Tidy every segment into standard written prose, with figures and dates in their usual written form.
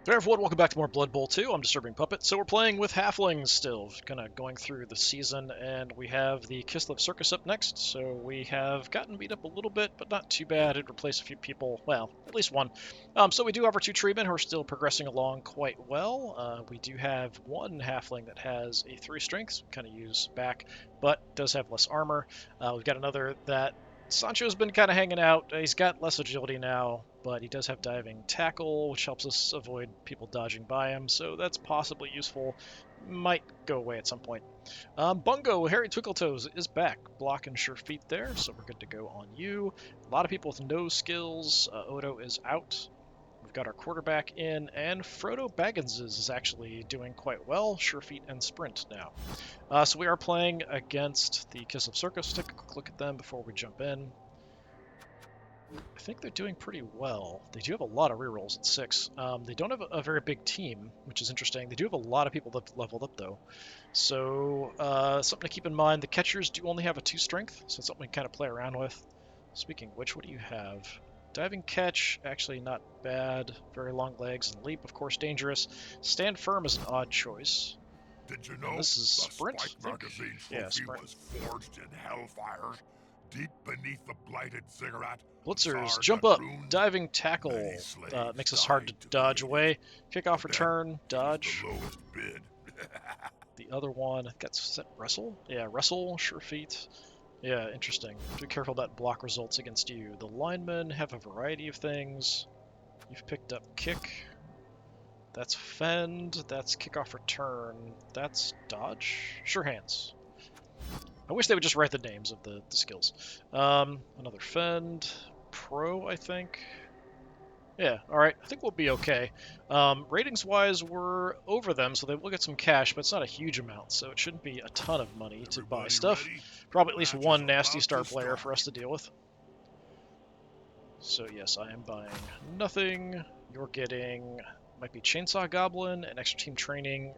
Hey everyone, welcome back to more Blood Bowl 2. I'm DisturbingPuppet. So we're playing with Halflings still, kind of going through the season, and we have the Kislev Circus up next. So we have gotten beat up a little bit, but not too bad. It replaced a few people, well, at least one. So we do have our two treatmen who are still progressing along quite well. We do have one Halfling that has a 3 strength, so kind of use back, but does have less armor. We've got another that Sancho's been kind of hanging out. He's got less agility now, but he does have diving tackle, which helps us avoid people dodging by him, so that's possibly useful. Might go away at some point. Bungo, Harry Twinkletoes, is back. Block and sure feet there, so we're good to go on you. A lot of people with no skills. Odo is out. We've got our quarterback in, and Frodo Baggins is actually doing quite well. Sure feet and sprint now. So we are playing against the Kislev Circus. Take a quick look at them before we jump in. I think they're doing pretty well. They do have a lot of rerolls at 6. They don't have a very big team, which is interesting. They do have a lot of people that leveled up, though. So something to keep in mind, the catchers do only have a 2 strength, so it's something we can kind of play around with. Speaking of which, what do you have? Diving catch, actually not bad. Very long legs, and leap, of course, dangerous. Stand firm is an odd choice. Did you know And this is the sprint, Spike I think? Magazine Yeah, trophy sprint. was forged in hellfire, deep beneath the blighted ziggurat? Blitzers, Tsar jump up, Nagrun? diving tackle. Many slaves Makes us hard to died dodge gain it. away. Kick off, But then return, it was dodge. the lowest bid. The other one, I think that's wrestle? Yeah, wrestle, sure feet. Yeah, interesting. Be careful about block results against you. The linemen have a variety of things. You've picked up kick. That's fend. That's kick off, return. That's dodge. Sure hands. I wish they would just write the names of the skills. Another fend. Pro, I think. Yeah, alright. I think we'll be okay. Ratings-wise, we're over them, so they will get some cash, but it's not a huge amount, so it shouldn't be a ton of money to buy Everybody stuff. ready? Probably The at least match one is nasty about star to player for us to start. deal with. So yes, I am buying nothing. You're getting... might be Chainsaw Goblin and extra team training.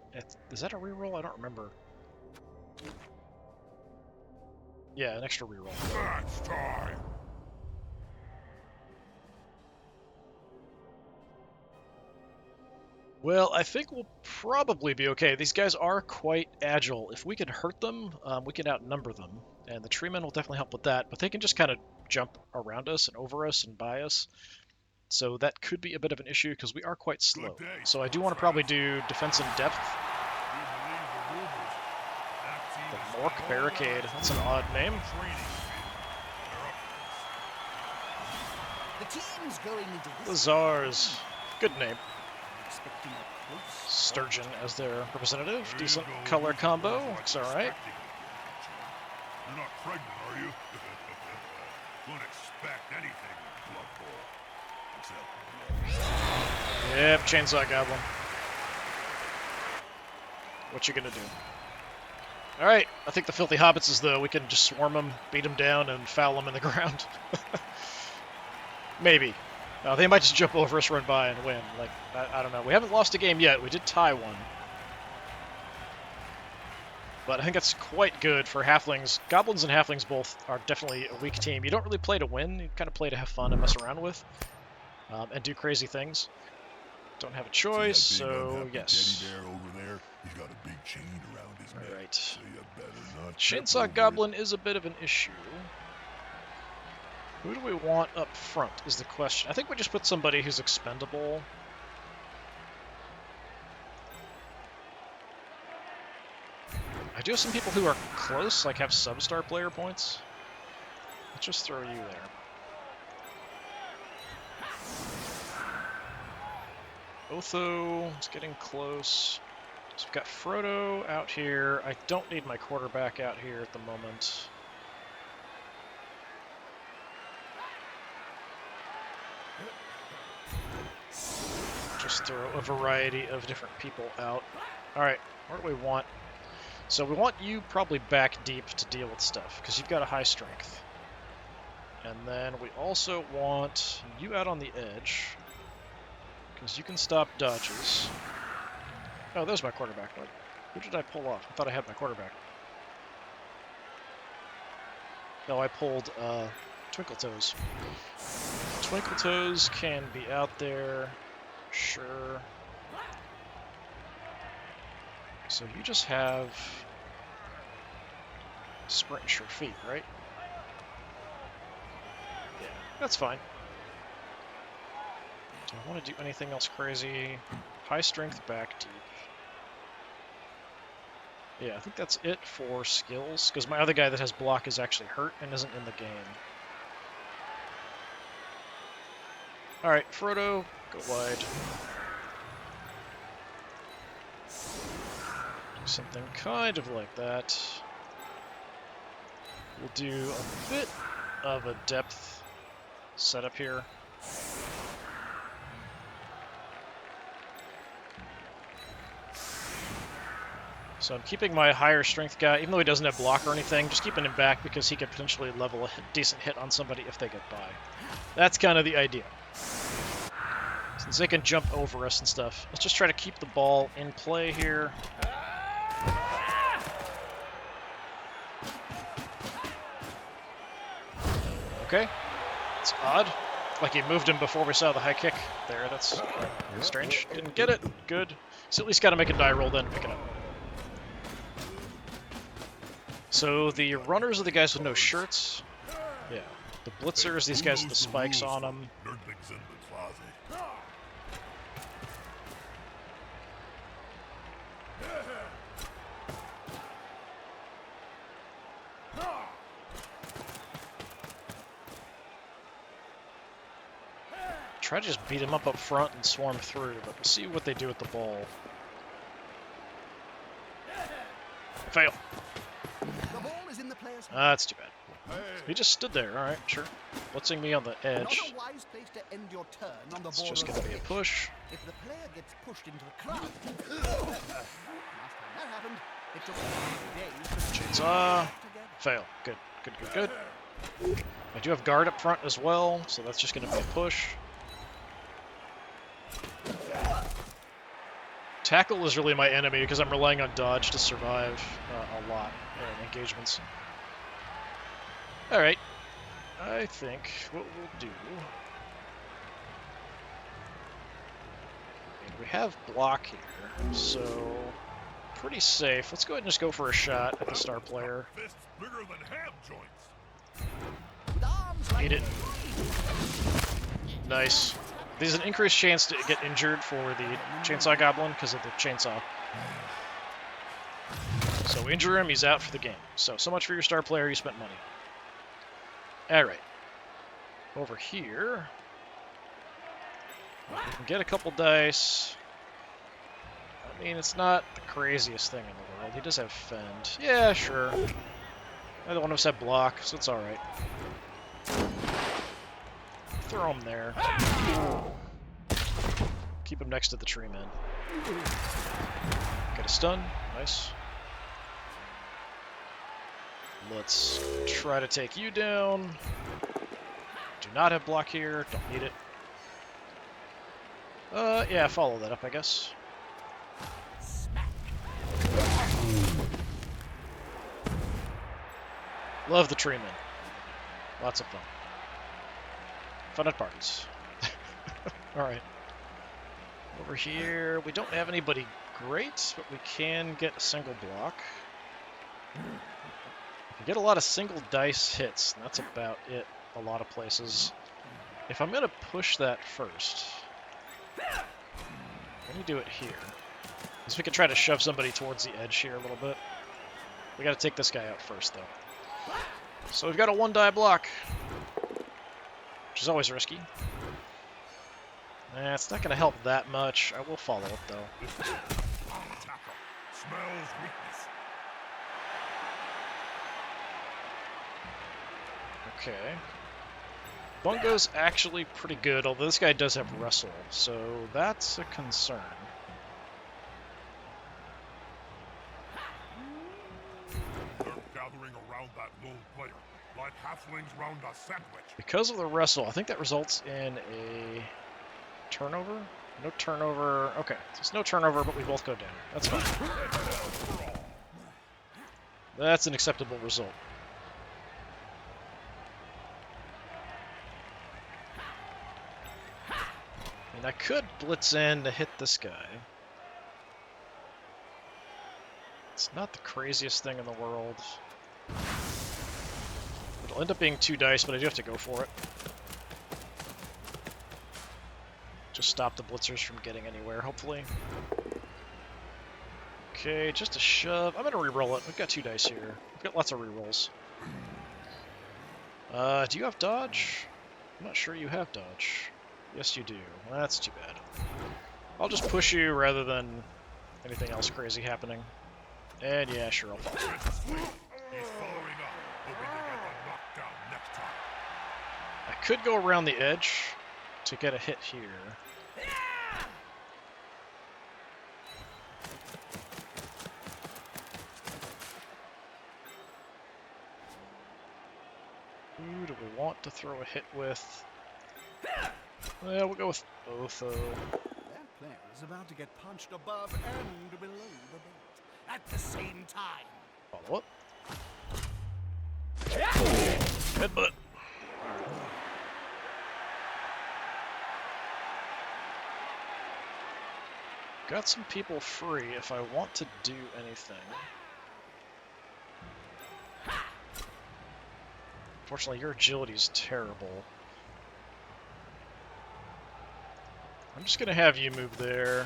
Is that a reroll? I don't remember. Yeah, an extra reroll. Match time! Well, I think we'll probably be okay. These guys are quite agile. If we can hurt them, we can outnumber them, and the treemen will definitely help with that, but they can just kind of jump around us and over us and by us, so that could be a bit of an issue because we are quite slow. Good day, So I do sports want to probably fans. do defense in depth. You believe the rumors. That team The has Mork got all Barricade, the that's an odd name. training field. They're up The team's going into The this. Czars, good name. Expecting a close. Sturgeon as their representative, There you decent go. color These combo, boys looks like alright. expecting it. You're not pregnant, are you? Wouldn't expect anything in Blood Bowl. Except Yep, Chainsaw Goblin. What you gonna do? Alright, I think the Filthy Hobitses, though, we can just swarm them, beat them down, and foul them in the ground. Maybe. They might just jump over us, run by, and win. Like, I don't know. We haven't lost a game yet. We did tie one. But I think that's quite good for Halflings. Goblins and Halflings both are definitely a weak team. You don't really play to win. You kind of play to have fun and mess around with. And do crazy things. Don't have a choice, so yes. Teddy bear over there, he's got a big chain around his neck. Alright. So you better not Chainsaw trip over Goblin is a bit of an issue. Who do we want up front is the question. I think we just put somebody who's expendable. I do have some people who are close, like have sub-star player points. Let's just throw you there. Otho is getting close. So we've got Frodo out here. I don't need my quarterback out here at the moment. Just throw a variety of different people out. Alright, what do we want? So we want you probably back deep to deal with stuff, because you've got a high strength. And then we also want you out on the edge, because you can stop dodges. Oh, there's my quarterback. Like, who did I pull off? I thought I had my quarterback. No, I pulled Twinkletoes. Twinkletoes can be out there. Sure. So you just have sprint and sure feet, right? Yeah, that's fine. Do I want to do anything else crazy? High strength, back deep. Yeah, I think that's it for skills, because my other guy that has block is actually hurt and isn't in the game. Alright, Frodo, go wide. Do something kind of like that. We'll do a bit of a depth setup here. So I'm keeping my higher strength guy, even though he doesn't have block or anything, just keeping him back because he could potentially level a decent hit on somebody if they get by. That's kind of the idea. Since they can jump over us and stuff. Let's just try to keep the ball in play here. Okay. It's odd. Like he moved him before we saw the high kick there. That's strange. Didn't get it. Good. So at least got to make a die roll then pick it up. So the runners are the guys with no shirts. Yeah. The blitzers, these guys with the spikes on them. Nerdling's in the closet. Try to just beat him up front and swarm through, but we'll see what they do with the ball. Fail. The ball is in the player's hand. That's too bad. He just stood there. All right, sure. Blitzing me on the Not edge. a wise place to end your turn on the It's border just of going to the be a pitch. push. If the player gets pushed into the crowd, last time that happened, it took 5 days to Chainsaw. together. Fail. Good, good, good, good. I do have guard up front as well, so that's just going to be a push. Tackle is really my enemy because I'm relying on dodge to survive a lot in engagements. Alright, I think what we'll do... We have block here, so pretty safe. Let's go ahead and just go for a shot at the star player. Fists bigger than ham joints. With arms like Eat it. Nice. There's an increased chance to get injured for the Chainsaw Goblin because of the chainsaw. So injure him, he's out for the game. So much for your star player, you spent money. Alright. Over here, we can get a couple dice. I mean, it's not the craziest thing in the world. He does have Fend. Yeah, sure. Neither one of us have block, so it's alright. Throw him there. Keep him next to the tree man. Get a stun. Nice. Let's try to take you down. Do not have block here. Don't need it. Yeah, follow that up, I guess. Love the tree men. Lots of fun. Fun at parties. Alright. Over here, we don't have anybody great, but we can get a single block. We can get a lot of single dice hits, and that's about it a lot of places. If I'm going to push that first, let me do it here. Because we can try to shove somebody towards the edge here a little bit. We got to take this guy out first, though. So we've got a 1-die block, which is always risky. It's not going to help that much. I will follow it, though. Tackle. Smells weakness. Okay. Bungo's actually pretty good, although this guy does have Wrestle, so that's a concern. They're gathering around that lone player, like halflings round a sandwich. Because of the Wrestle, I think that results in a turnover? No turnover. Okay, so it's no turnover, but we both go down. That's fine. That's an acceptable result. mean, I could blitz in to hit this guy. It's not the craziest thing in the world. It'll end up being 2 dice, but I do have to go for it. Just stop the blitzers from getting anywhere, hopefully. Okay, just a shove. I'm gonna reroll it. We've got 2 dice here. We've got lots of rerolls. Do you have dodge? I'm not sure you have dodge. Yes, you do. Well, that's too bad. I'll just push you rather than anything else crazy happening. And yeah, sure, I'll fall. He's following up, hoping to get the knockdown next time. I could go around the edge to get a hit here. Who do we want to throw a hit with? Well, we'll go with both, though. That player is about to get punched above and below the belt at the same time. Follow up. Headbutt. Got some people free if I want to do anything. Unfortunately, your agility is terrible. I'm just going to have you move there,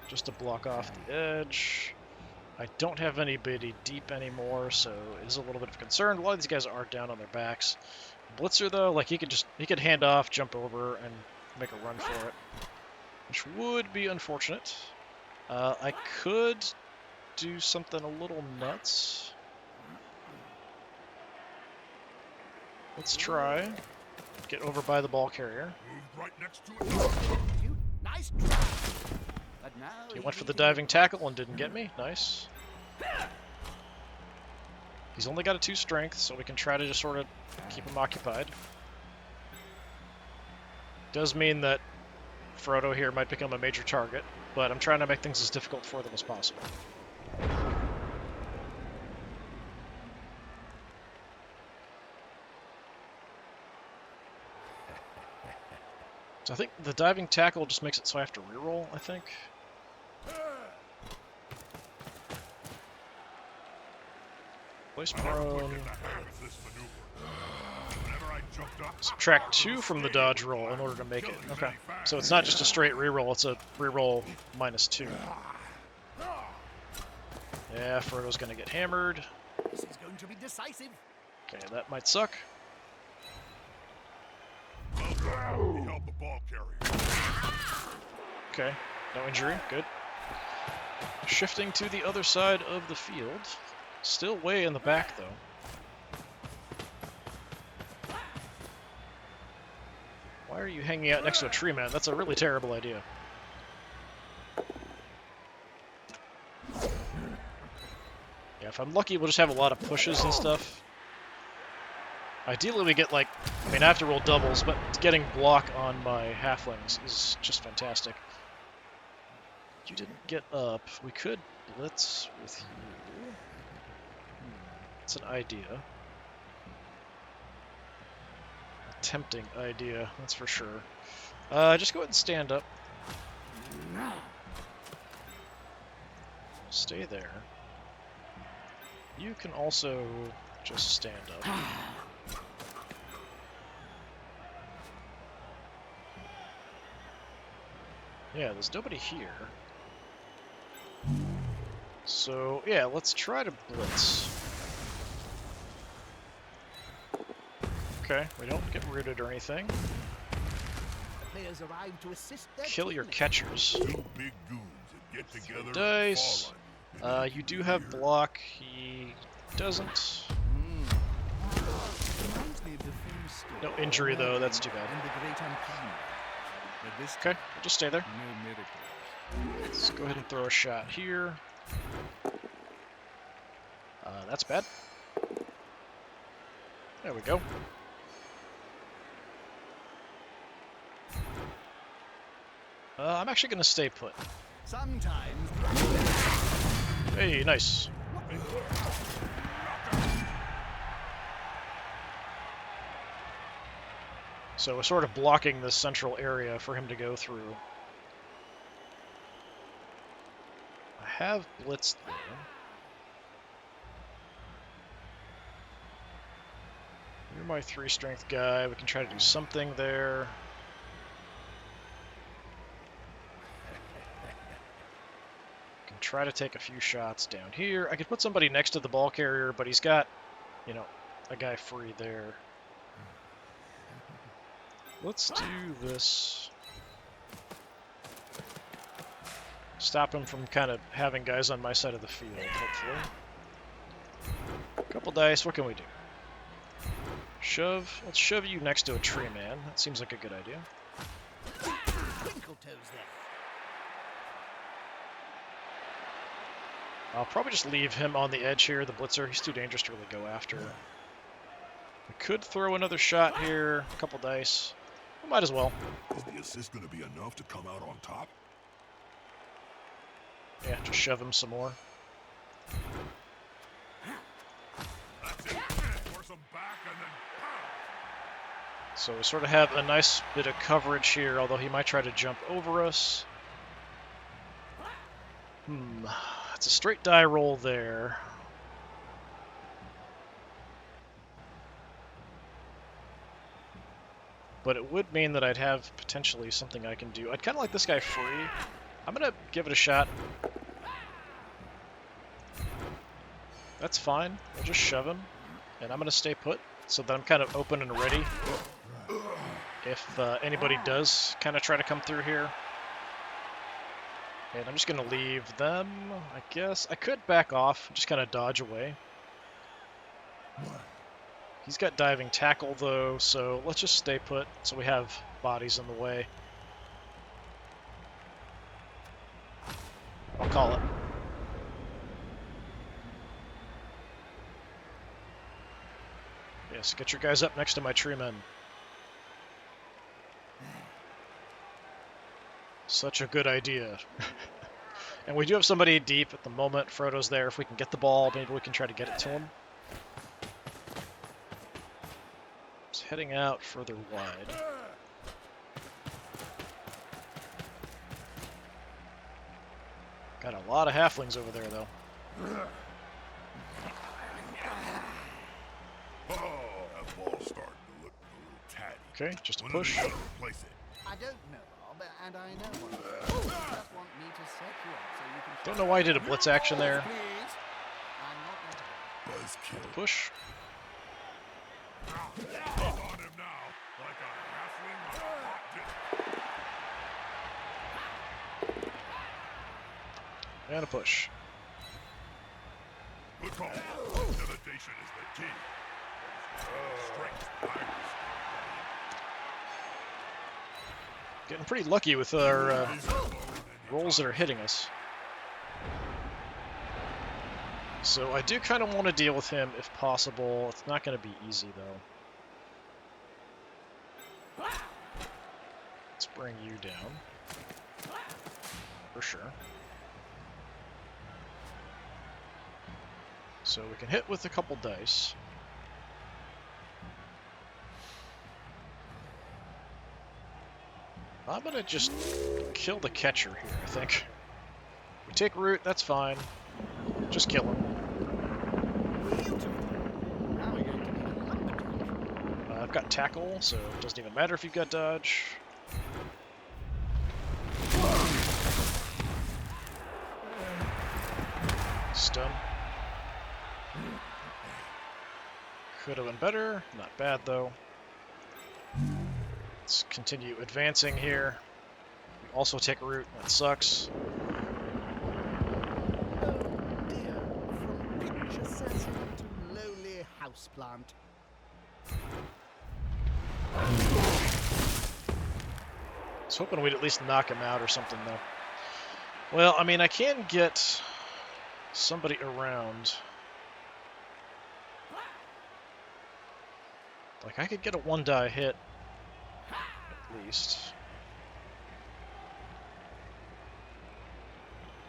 just to block off the edge. I don't have anybody deep anymore, so it is a little bit of a concern. A lot of these guys are down on their backs. Blitzer, though, like he could hand off, jump over, and make a run for it, which would be unfortunate. I could do something a little nuts. Let's try. Get over by the ball carrier. Move right next to it. Nice try. But now He went for the diving tackle and didn't get me. Nice. He's only got a 2 strength, so we can try to just sort of keep him occupied. Does mean that Frodo here might become a major target, but I'm trying to make things as difficult for them as possible. So I think the diving tackle just makes it so I have to reroll, I think. Place prone. Subtract 2 from the dodge roll in order to make it. Okay. So it's not just a straight reroll, it's a reroll minus 2. Yeah, Frodo's gonna get hammered. this is going to be decisive. Okay, that might suck. He held the ball carrier. Okay, no injury, good. Shifting to the other side of the field. Still way in the back, though. Why are you hanging out next to a tree, man? That's a really terrible idea. Yeah, if I'm lucky, we'll just have a lot of pushes and stuff. Ideally, we get, like, I mean, I have to roll doubles, but getting block on my halflings is just fantastic. You didn't get up. We could blitz with you. It's an idea. A tempting idea, that's for sure. Just go ahead and stand up. Stay there. You can also just stand up. Yeah, there's nobody here. So, yeah, let's try to blitz. Okay, we don't get rooted or anything. The players arrive to assist their Kill your teammates. catchers. 2 big goons that get together and Dice. fall on you. You do have block. He doesn't. Reminds me of the famous story No injury, though. That's too bad. in the Great Empire. But this Okay, we'll just stay there. no miracles. Let's go ahead and throw a shot here. That's bad. There we go. I'm actually going to stay put. Sometimes Hey, nice. So we're sort of blocking this central area for him to go through. I have blitzed there. You're my 3 strength guy. We can try to do something there. Can try to take a few shots down here. I could put somebody next to the ball carrier, but he's got, you know, a guy free there. Let's do this. Stop him from kind of having guys on my side of the field, hopefully. Couple dice, what can we do? Shove. Let's shove you next to a tree man. That seems like a good idea. Twinkle toes there. I'll probably just leave him on the edge here, the blitzer. He's too dangerous to really go after. We could throw another shot here. A couple dice. We might as well. Is the assist going to be enough to come out on top? Yeah, just shove him some more. That's it. Force him back and then... So we sort of have a nice bit of coverage here, although he might try to jump over us. It's a straight die roll there. But it would mean that I'd have potentially something I can do. I'd kind of like this guy free. I'm going to give it a shot. That's fine. We'll just shove him. And I'm going to stay put so that I'm kind of open and ready if anybody does kind of try to come through here. And I'm just going to leave them, I guess. I could back off, just kind of dodge away. He's got diving tackle, though, so let's just stay put so we have bodies in the way. I'll call it. Yes, get your guys up next to my tree men. Such a good idea. And we do have somebody deep at the moment. Frodo's there. If we can get the ball, maybe we can try to get it to him. He's heading out further wide. Got a lot of halflings over there, though. Oh, that ball's starting to look a little tatty. Okay, just a When are they push. gonna replace it? I don't know, Bob, and I know one. Just want me to set you up so you can... Don't know why he did a blitz action there. Please. I'm not going to... Buzzkill. Push. He's on him now, like a halfling on a hot dish. And a push. Good call. Intimidation is the key. Strength behind this. Getting pretty lucky with our rolls that are hitting us. So I do kind of want to deal with him if possible. It's not going to be easy, though. Let's bring you down. For sure. So we can hit with a couple dice. I'm going to just kill the catcher here, I think. We take root, that's fine. Just kill him. Now we're going to need a lumberjack. I've got tackle, so it doesn't even matter if you've got dodge. Stun. Could have been better. Not bad, though. Let's continue advancing here. We also take root. That sucks. Oh dear, from pitch assassin to lowly houseplant. I was hoping we'd at least knock him out or something, though. Well, I mean, I can get somebody around. Like, I could get a one-die hit, at least.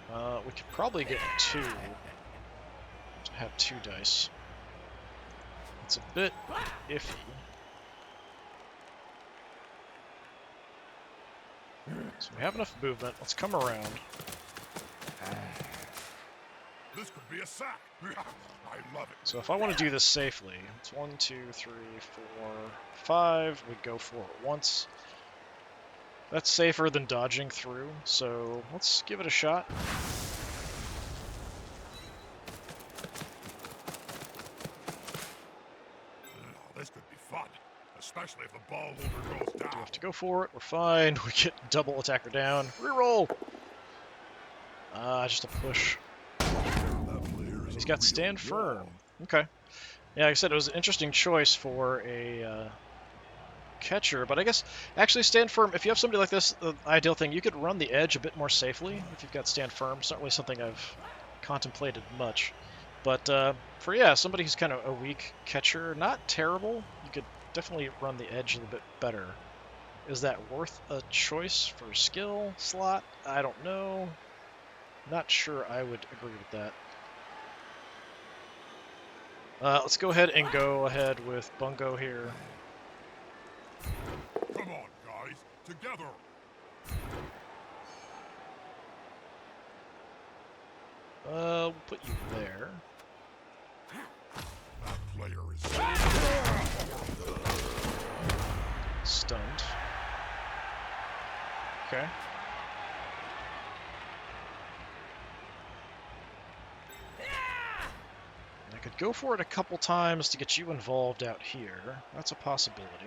We could probably get 2. To have 2 dice. It's a bit iffy. So we have enough movement. Let's come around. This could be a sack. I love it. So if I want to do this safely, it's 1, 2, 3, 4, 5. We go for it once. That's safer than dodging through, so let's give it a shot. This could be fun, especially if the ball holder goes down. We have to go for it. We're fine. We get double attacker down. Reroll. Just a push. He's got stand firm. Okay. Yeah, like I said, it was an interesting choice for a catcher, but I guess actually stand firm. If you have somebody like this, the ideal thing, you could run the edge a bit more safely if you've got stand firm. It's not really something I've contemplated much. But for somebody who's kind of a weak catcher, not terrible. You could definitely run the edge a little bit better. Is that worth a choice for skill slot? I don't know. Not sure I would agree with that. Let's go ahead and go ahead with Bungo here. Come on, guys, together. We'll put you there. That player is Stunned. Okay. I could go for it a couple times to get you involved out here. That's a possibility.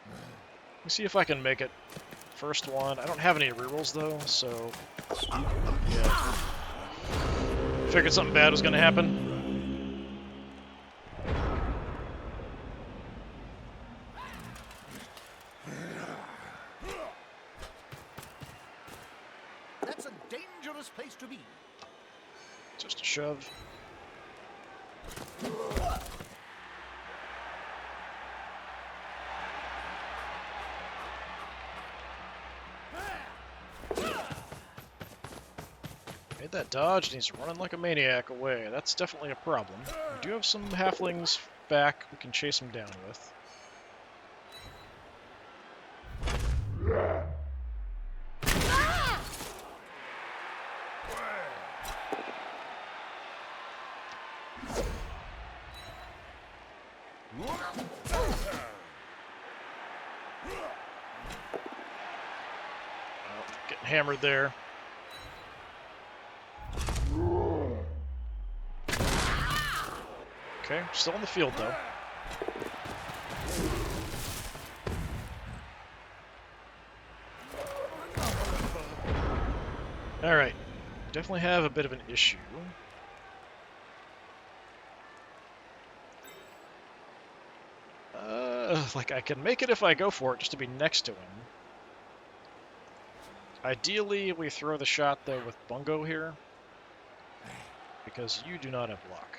Let me see if I can make it. First one. I don't have any rerolls though, so yeah. Figured something bad was going to happen. That's a dangerous place to be. Just a shove. Made that dodge, and he's running like a maniac away. That's definitely a problem. We do have some halflings back we can chase him down with. Getting hammered there. Okay, still in the field though. Alright, definitely have a bit of an issue. Like I can make it if I go for it just to be next to him. Ideally, we throw the shot though with Bungo here, because you do not have block.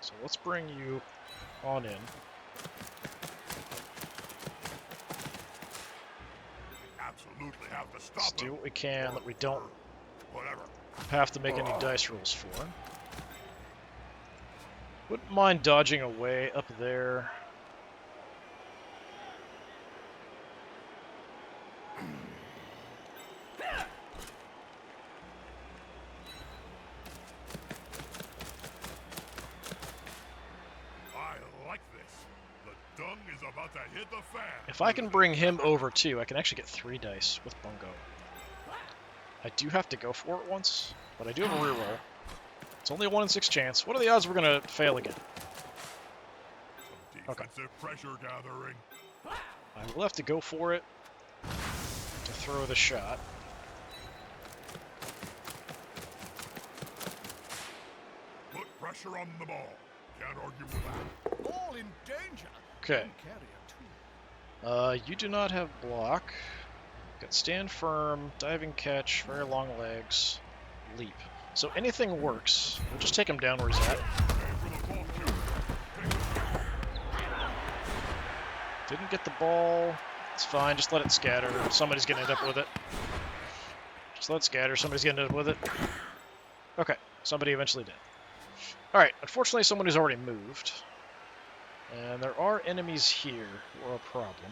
So let's bring you on in. absolutely have to stop Let's do him. what we can that we don't Whatever. have to make any dice rolls for. Wouldn't mind dodging away up there. I like this. The dung is about to hit the fan. If I can bring him over too, I can actually get 3 dice with Bungo. I do have to go for it once, but I do have a reroll. It's only a 1 in 6 chance. What are the odds we're going to fail again? Some defensive pressure gathering. I will have to go for it to throw the shot. Put pressure on the ball. Can't argue with that. All in danger. Okay. Carrier too. You do not have block. Got stand firm, diving catch, very long legs, leap. So anything works. We'll just take him down where he's at. Didn't get the ball. It's fine. Just let it scatter. Somebody's gonna end up with it. Just let it scatter. Somebody's gonna end up with it. Okay. Somebody eventually did. Alright. Unfortunately, someone who's already moved. And there are enemies here who are a problem.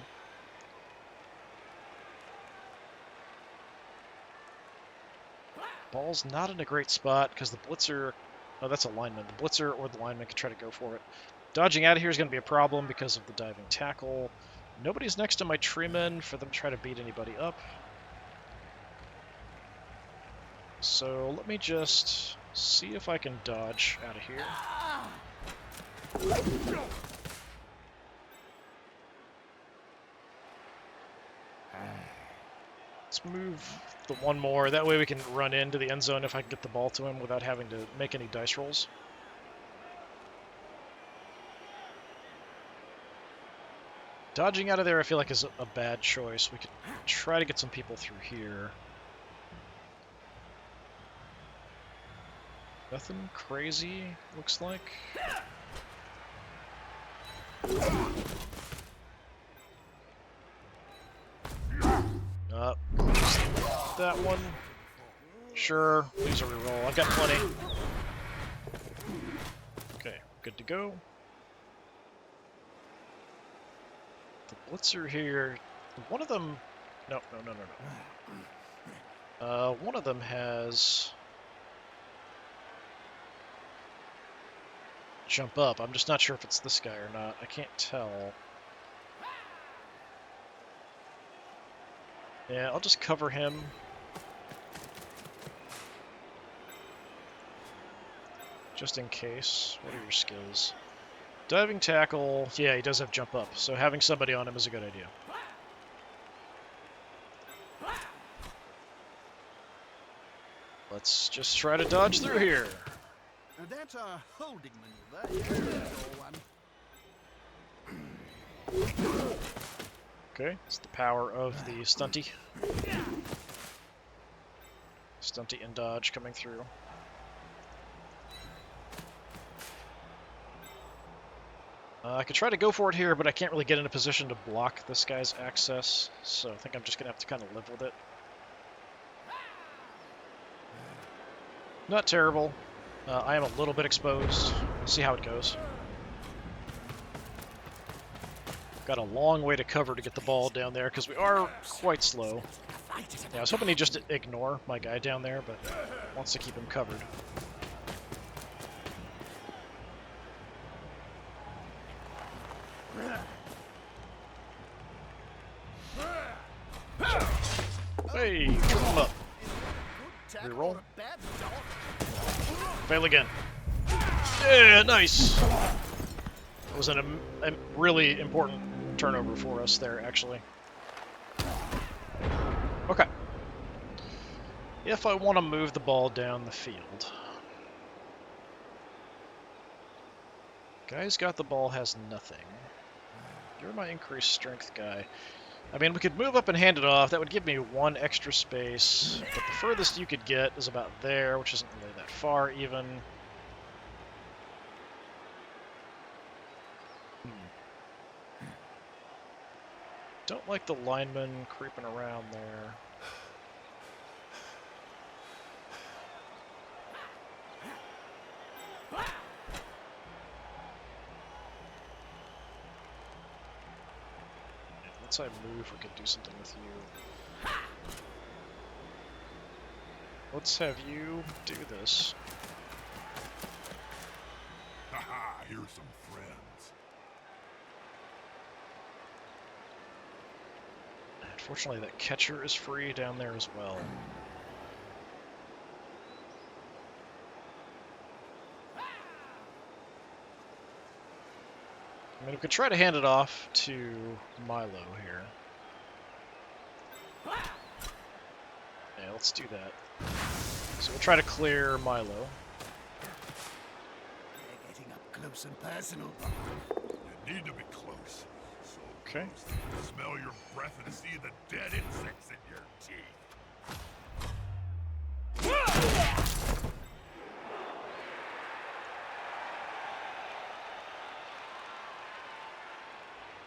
Ball's not in a great spot because the blitzer... Oh, that's a lineman. The blitzer or the lineman could try to go for it. Dodging out of here is going to be a problem because of the diving tackle. Nobody's next to my treemen for them to try to beat anybody up. So let me just see if I can dodge out of here. Let's move the one more. That way we can run into the end zone if I can get the ball to him without having to make any dice rolls. Dodging out of there I feel like is a bad choice. We could try to get some people through here. Nothing crazy, looks like. That one. Sure, please a reroll. I've got plenty. Okay, good to go. The blitzer here. One of them. No. One of them has jump up. I'm just not sure if it's this guy or not. I can't tell. Yeah, I'll just cover him. Just in case. What are your skills? Diving tackle. Yeah, he does have jump up, so having somebody on him is a good idea. Let's just try to dodge through here. That's a holding maneuver. Okay, it's the power of the stunty. Stunty and dodge coming through. I could try to go for it here, but I can't really get in a position to block this guy's access, so I think I'm just going to have to kind of live with it. Not terrible. I am a little bit exposed. We'll see how it goes. Got a long way to cover to get the ball down there, because we are quite slow. Yeah, I was hoping he'd just ignore my guy down there, but wants to keep him covered. Hey, trip him up. Reroll. Fail again. Yeah, nice. It was a really important turnover for us there, actually. Okay. If I want to move the ball down the field. Guy's got the ball, has nothing. You're my increased strength guy. I mean, we could move up and hand it off. That would give me one extra space. But the furthest you could get is about there, which isn't really that far, even. Don't like the lineman creeping around there. Once I move, we could do something with you. Let's have you do this. Haha, here's some friends. Unfortunately, that catcher is free down there as well. I mean, we could try to hand it off to Milo here. Yeah, let's do that. So we'll try to clear Milo. They're getting up close and personal. You need to be close. So Okay. close that you can smell your breath and see the dead insects in your teeth.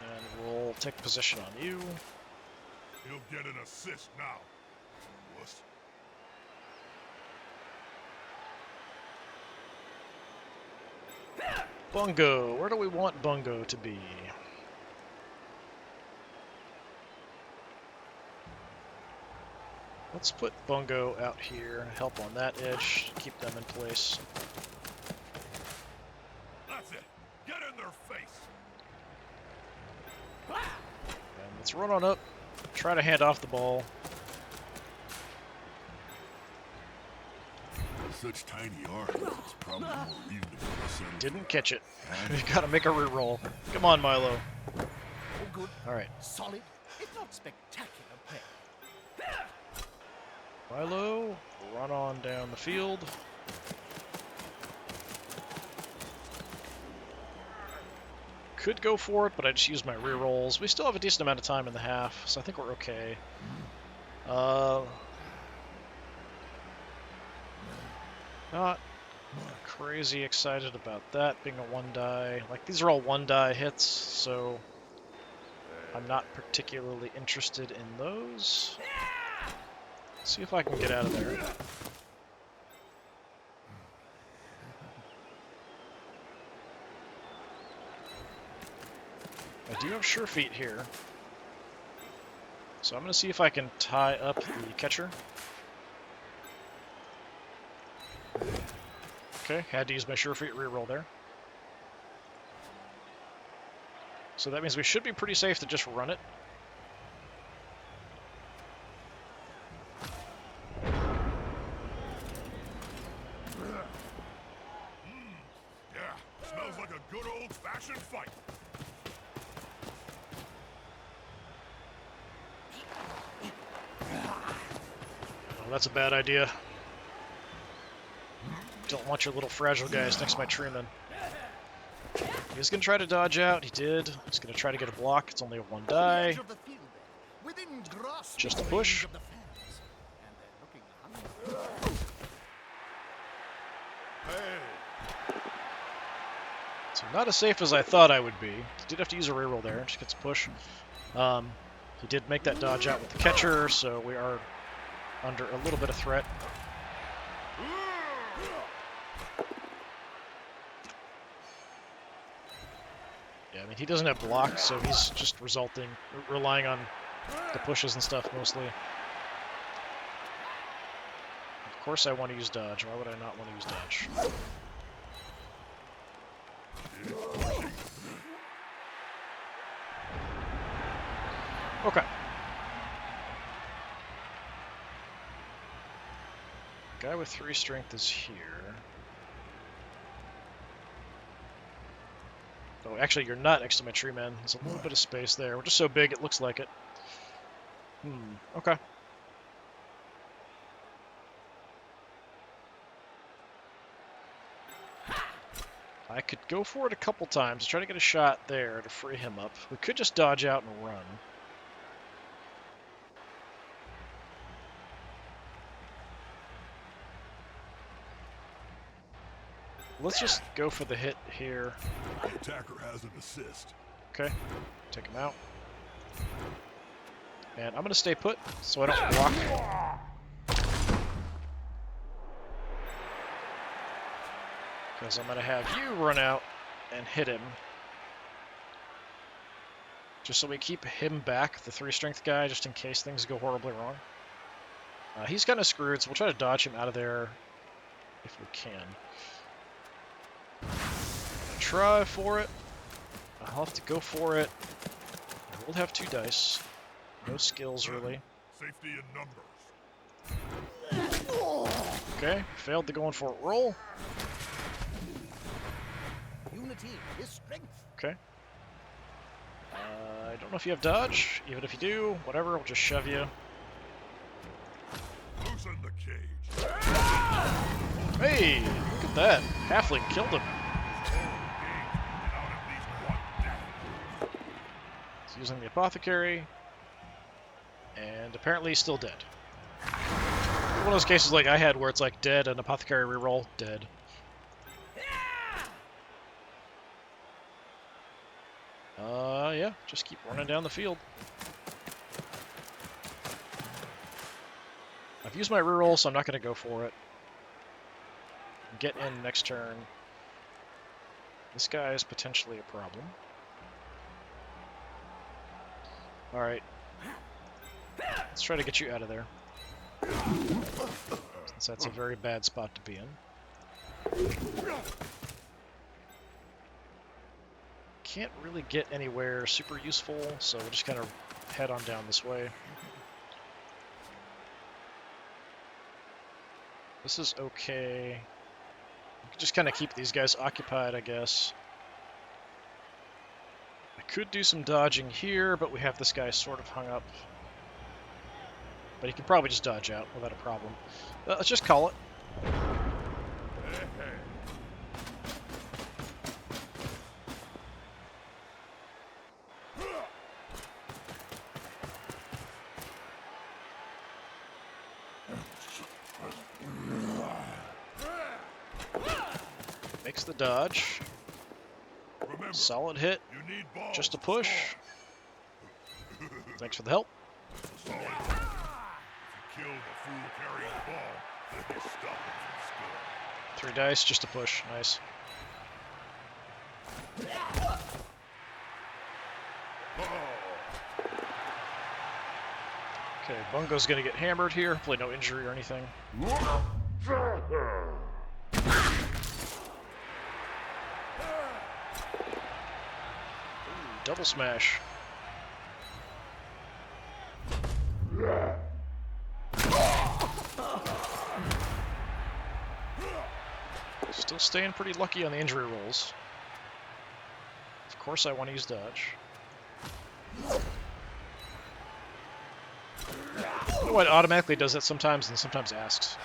And we'll take position on you. He'll get an assist now. Wuss. Bungo. Where do we want Bungo to be? Let's put Bungo out here, help on that edge, keep them in place. That's it. Get in their face. And let's run on up, try to hand off the ball. Such tiny arms, it's probably more reasonable to settle. Didn't catch it. We've got to make a reroll. Come on, Milo. Oh, good. All right, Solid, if not spectacular play. Milo, run on down the field. Could go for it, but I just used my rerolls. We still have a decent amount of time in the half, so I think we're okay. Not crazy excited about that being a 1-die. Like, these are all 1-die hits, so I'm not particularly interested in those. Let's see if I can get out of there. I do have Sure Feet here. So I'm going to see if I can tie up the catcher. Okay, had to use my Sure Feet reroll there. So that means we should be pretty safe to just run it. Yeah, smells like a good old-fashioned fight. Oh, that's a bad idea. Don't want your little fragile guys next to my treeman. He's going to try to dodge out. He did. He's going to try to get a block. It's only a 1-die. Edge of the field there, within grasp Just a range push. of the fans. And they're looking hungry. Hey, So not as safe as I thought I would be. He did have to use a reroll there. Just gets a push. He did make that dodge out with the catcher, so we are under a little bit of threat. Yeah, I mean, he doesn't have block, so he's just relying on the pushes and stuff mostly. Of course I want to use dodge. Why would I not want to use dodge? Okay. Guy with 3 strength is here. Oh, actually, you're not next to my tree, man. There's a little bit of space there. We're just so big, it looks like it. Okay. I could go for it a couple times to try to get a shot there to free him up. We could just dodge out and run. Let's just go for the hit here. the attacker has an assist. Okay, take him out. And I'm going to stay put so I don't block. Because I'm going to have you run out and hit him. Just so we keep him back, the 3 strength guy, just in case things go horribly wrong. He's kind of screwed, so we'll try to dodge him out of there if we can. Try for it. I'll have to go for it. We'll have 2 dice. No skills, really. Safety in numbers. Okay, failed the going for it roll. Unity is strength. Okay. I don't know if you have dodge. Even if you do, whatever, we'll just shove you. Loosen the cage. Hey, look at that. Halfling killed him. He's using the apothecary. And apparently he's still dead. One of those cases like I had where it's like dead and apothecary reroll, dead. Yeah, just keep running down the field. I've used my reroll, so I'm not going to go for it. Get in next turn. This guy is potentially a problem. Alright. Let's try to get you out of there. Since that's a very bad spot to be in. Can't really get anywhere super useful, so we'll just kind of head on down this way. This is okay. We can just kind of keep these guys occupied, I guess. I could do some dodging here, but we have this guy sort of hung up. But he can probably just dodge out without a problem. Let's just call it. Makes the dodge. Remember, Solid hit. you need balls. Just a push. Thanks for the help. Solid. If you kill the fool carrying the ball, then you stop him from 3 scoring. dice, just a push. Nice. Okay, Bungo's gonna get hammered here. Hopefully no injury or anything. Ooh, double smash. Still staying pretty lucky on the injury rolls. Of course I want to use dodge. You know what, automatically does that sometimes and sometimes asks.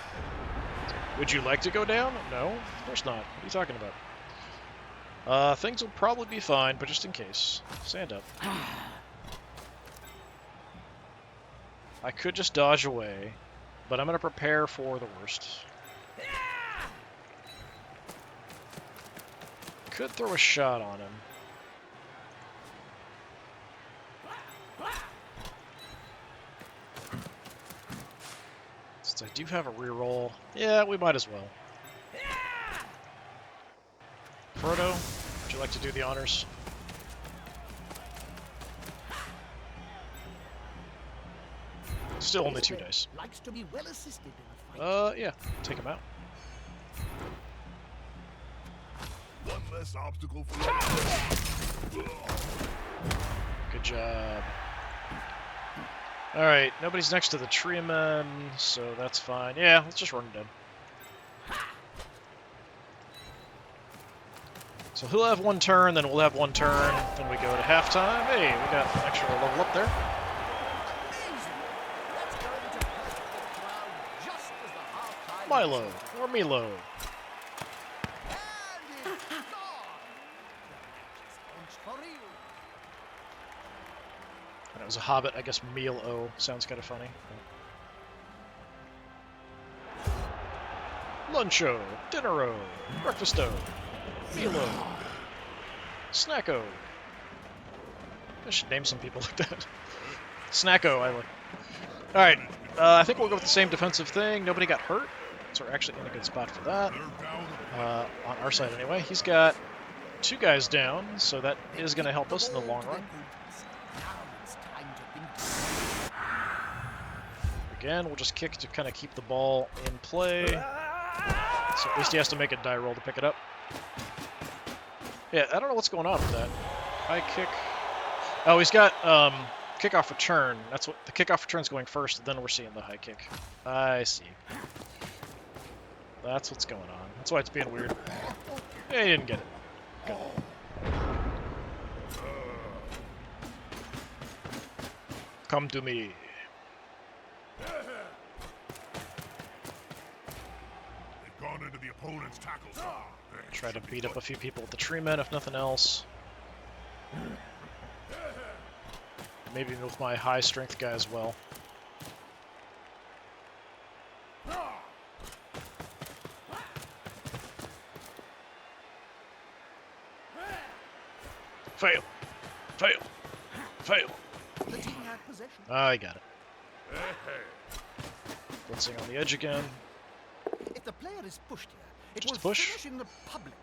Would you like to go down? No, of course not. What are you talking about? Things will probably be fine, but just in case. Stand up. I could just dodge away, but I'm going to prepare for the worst. Could throw a shot on him. Since I do have a reroll, yeah, we might as well. Frodo, would you like to do the honors? Still only 2 dice. Likes to be well assisted in a fight. Yeah, take him out. One less obstacle for you. Good job. Alright, nobody's next to the tree men, so that's fine. Yeah, let's just run him down. So he'll have 1 turn, then we'll have 1 turn, then we go to halftime. Hey, we got an extra level up there. Amazing! That's going to perfect the crowd just as the halftime Milo, whistle. or Milo. And it's gone! It's for real. And it was a hobbit, I guess Meal-O sounds kind of funny. Luncho, Dinner-O, Breakfast-O, Meal-O, Snacko. I should name some people like that. Snacko, I like. Alright, I think we'll go with the same defensive thing. Nobody got hurt, so we're actually in a good spot for that. On our side anyway. He's got 2 guys down, so that is going to help us in the long run. Now it's time to think. Again, we'll just kick to kind of keep the ball in play. So at least he has to make a die roll to pick it up. Yeah, I don't know what's going on with that. High kick. Oh, he's got kickoff return. That's what the kickoff return's going first, and then we're seeing the high kick. I see. That's what's going on. That's why it's being weird. Yeah, he didn't get it. Good. Come to me. They've gone into the opponent's tackle zone. Try to beat up a few people with the tree men, if nothing else. Maybe with my high strength guy as well. Fail. Fail. Fail. The team had possession. I got it. Blitzing on the edge again. If the player is pushed here, it Just will push. finish in the public.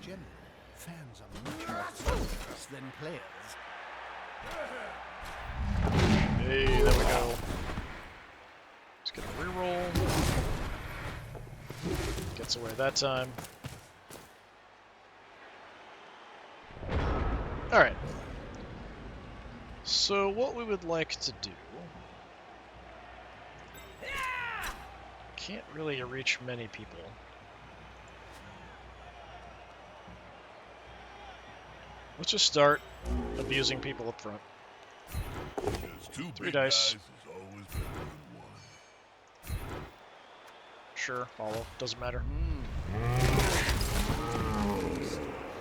Generally, Fans are much more soldiers than players. Hey, there we go. Let's get a reroll. Gets away that time. Alright. So what we would like to do... Can't really reach many people. Let's just start abusing people up front. Because two 3 big dice. guys is always better than one. Sure, follow. Doesn't matter.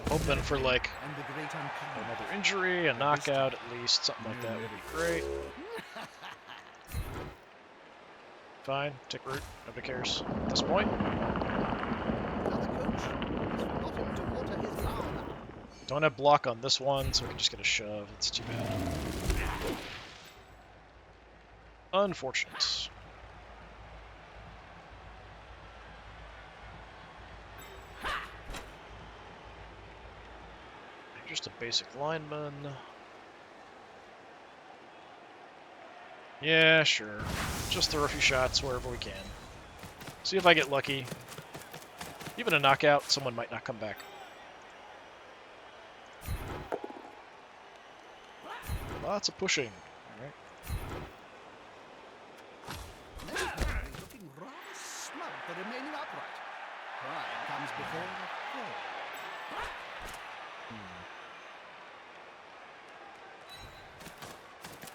Hoping for like And the great uncommon. another injury, a knockout at least, something like that would be great. Fine, take root. Nobody cares at this point. Another coach has forgotten to water his flower. Don't have block on this one, so we can just get a shove. It's too bad. Unfortunate. Just a basic lineman. Yeah, sure. Just throw a few shots wherever we can. See if I get lucky. Even a knockout, someone might not come back. Lots of pushing. Alright. He's looking rather smug for remaining upright. Pride comes before the fall.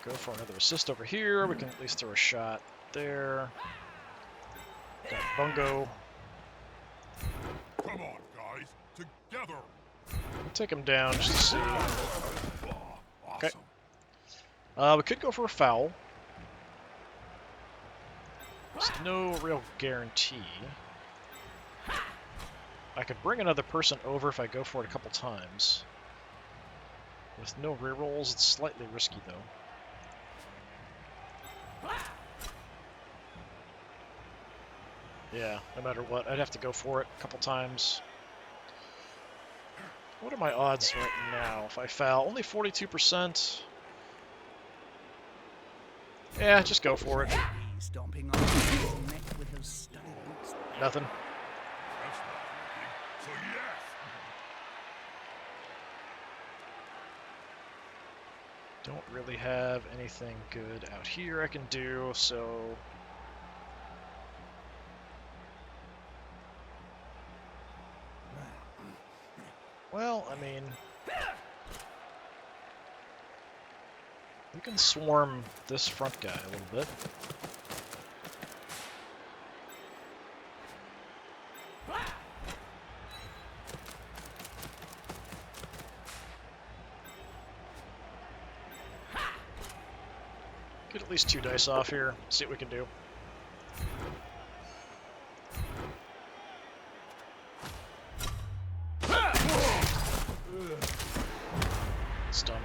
Go for another assist over here. We can at least throw a shot there. Got Bungo. Come on, guys, together. We'll take him down just to see. Okay. Awesome. We could go for a foul. There's no real guarantee. I could bring another person over if I go for it a couple times. With no rerolls, it's slightly risky though. Yeah, no matter what, I'd have to go for it a couple times. What are my odds right now if I foul? Only 42%. Yeah, just go for it. He's stomping on his neck with those studded boots. Nothing. That's not working. So yes. Don't really have anything good out here I can do, so... Well, I mean... We can swarm this front guy a little bit. Get at least 2 dice off here, see what we can do. It's done.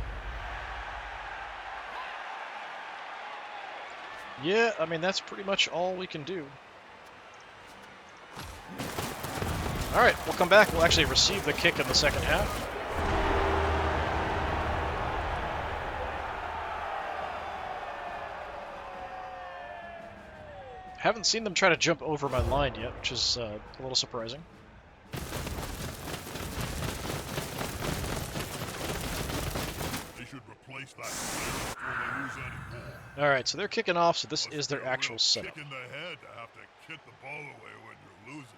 Yeah, I mean, that's pretty much all we can do. Alright, we'll come back. We'll actually receive the kick in the second half. Haven't seen them try to jump over my line yet, which is a little surprising. They should replace that before they lose any more. Alright, so they're kicking off, so this Must is be their a actual real setup. kick in the head to have to kick the ball away when you're losing.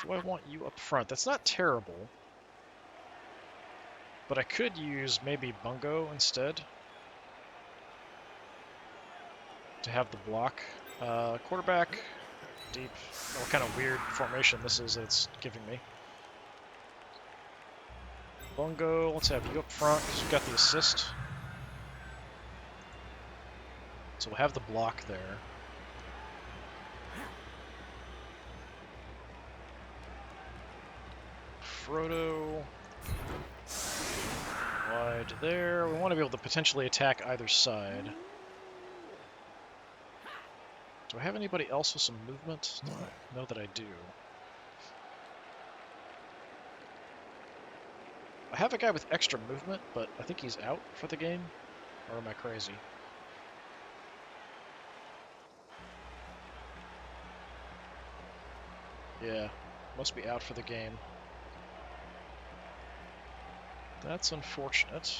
Do I want you up front? That's not terrible. But I could use maybe Bungo instead. To have the block. Quarterback, deep. What kind of weird formation this is it's giving me. Bungo, let's have you up front because you've got the assist. So we'll have the block there. Frodo. Wide there. We want to be able to potentially attack either side. Do I have anybody else with some movement? I don't know that I do. I have a guy with extra movement, but I think he's out for the game. Or am I crazy? Yeah, must be out for the game. That's unfortunate.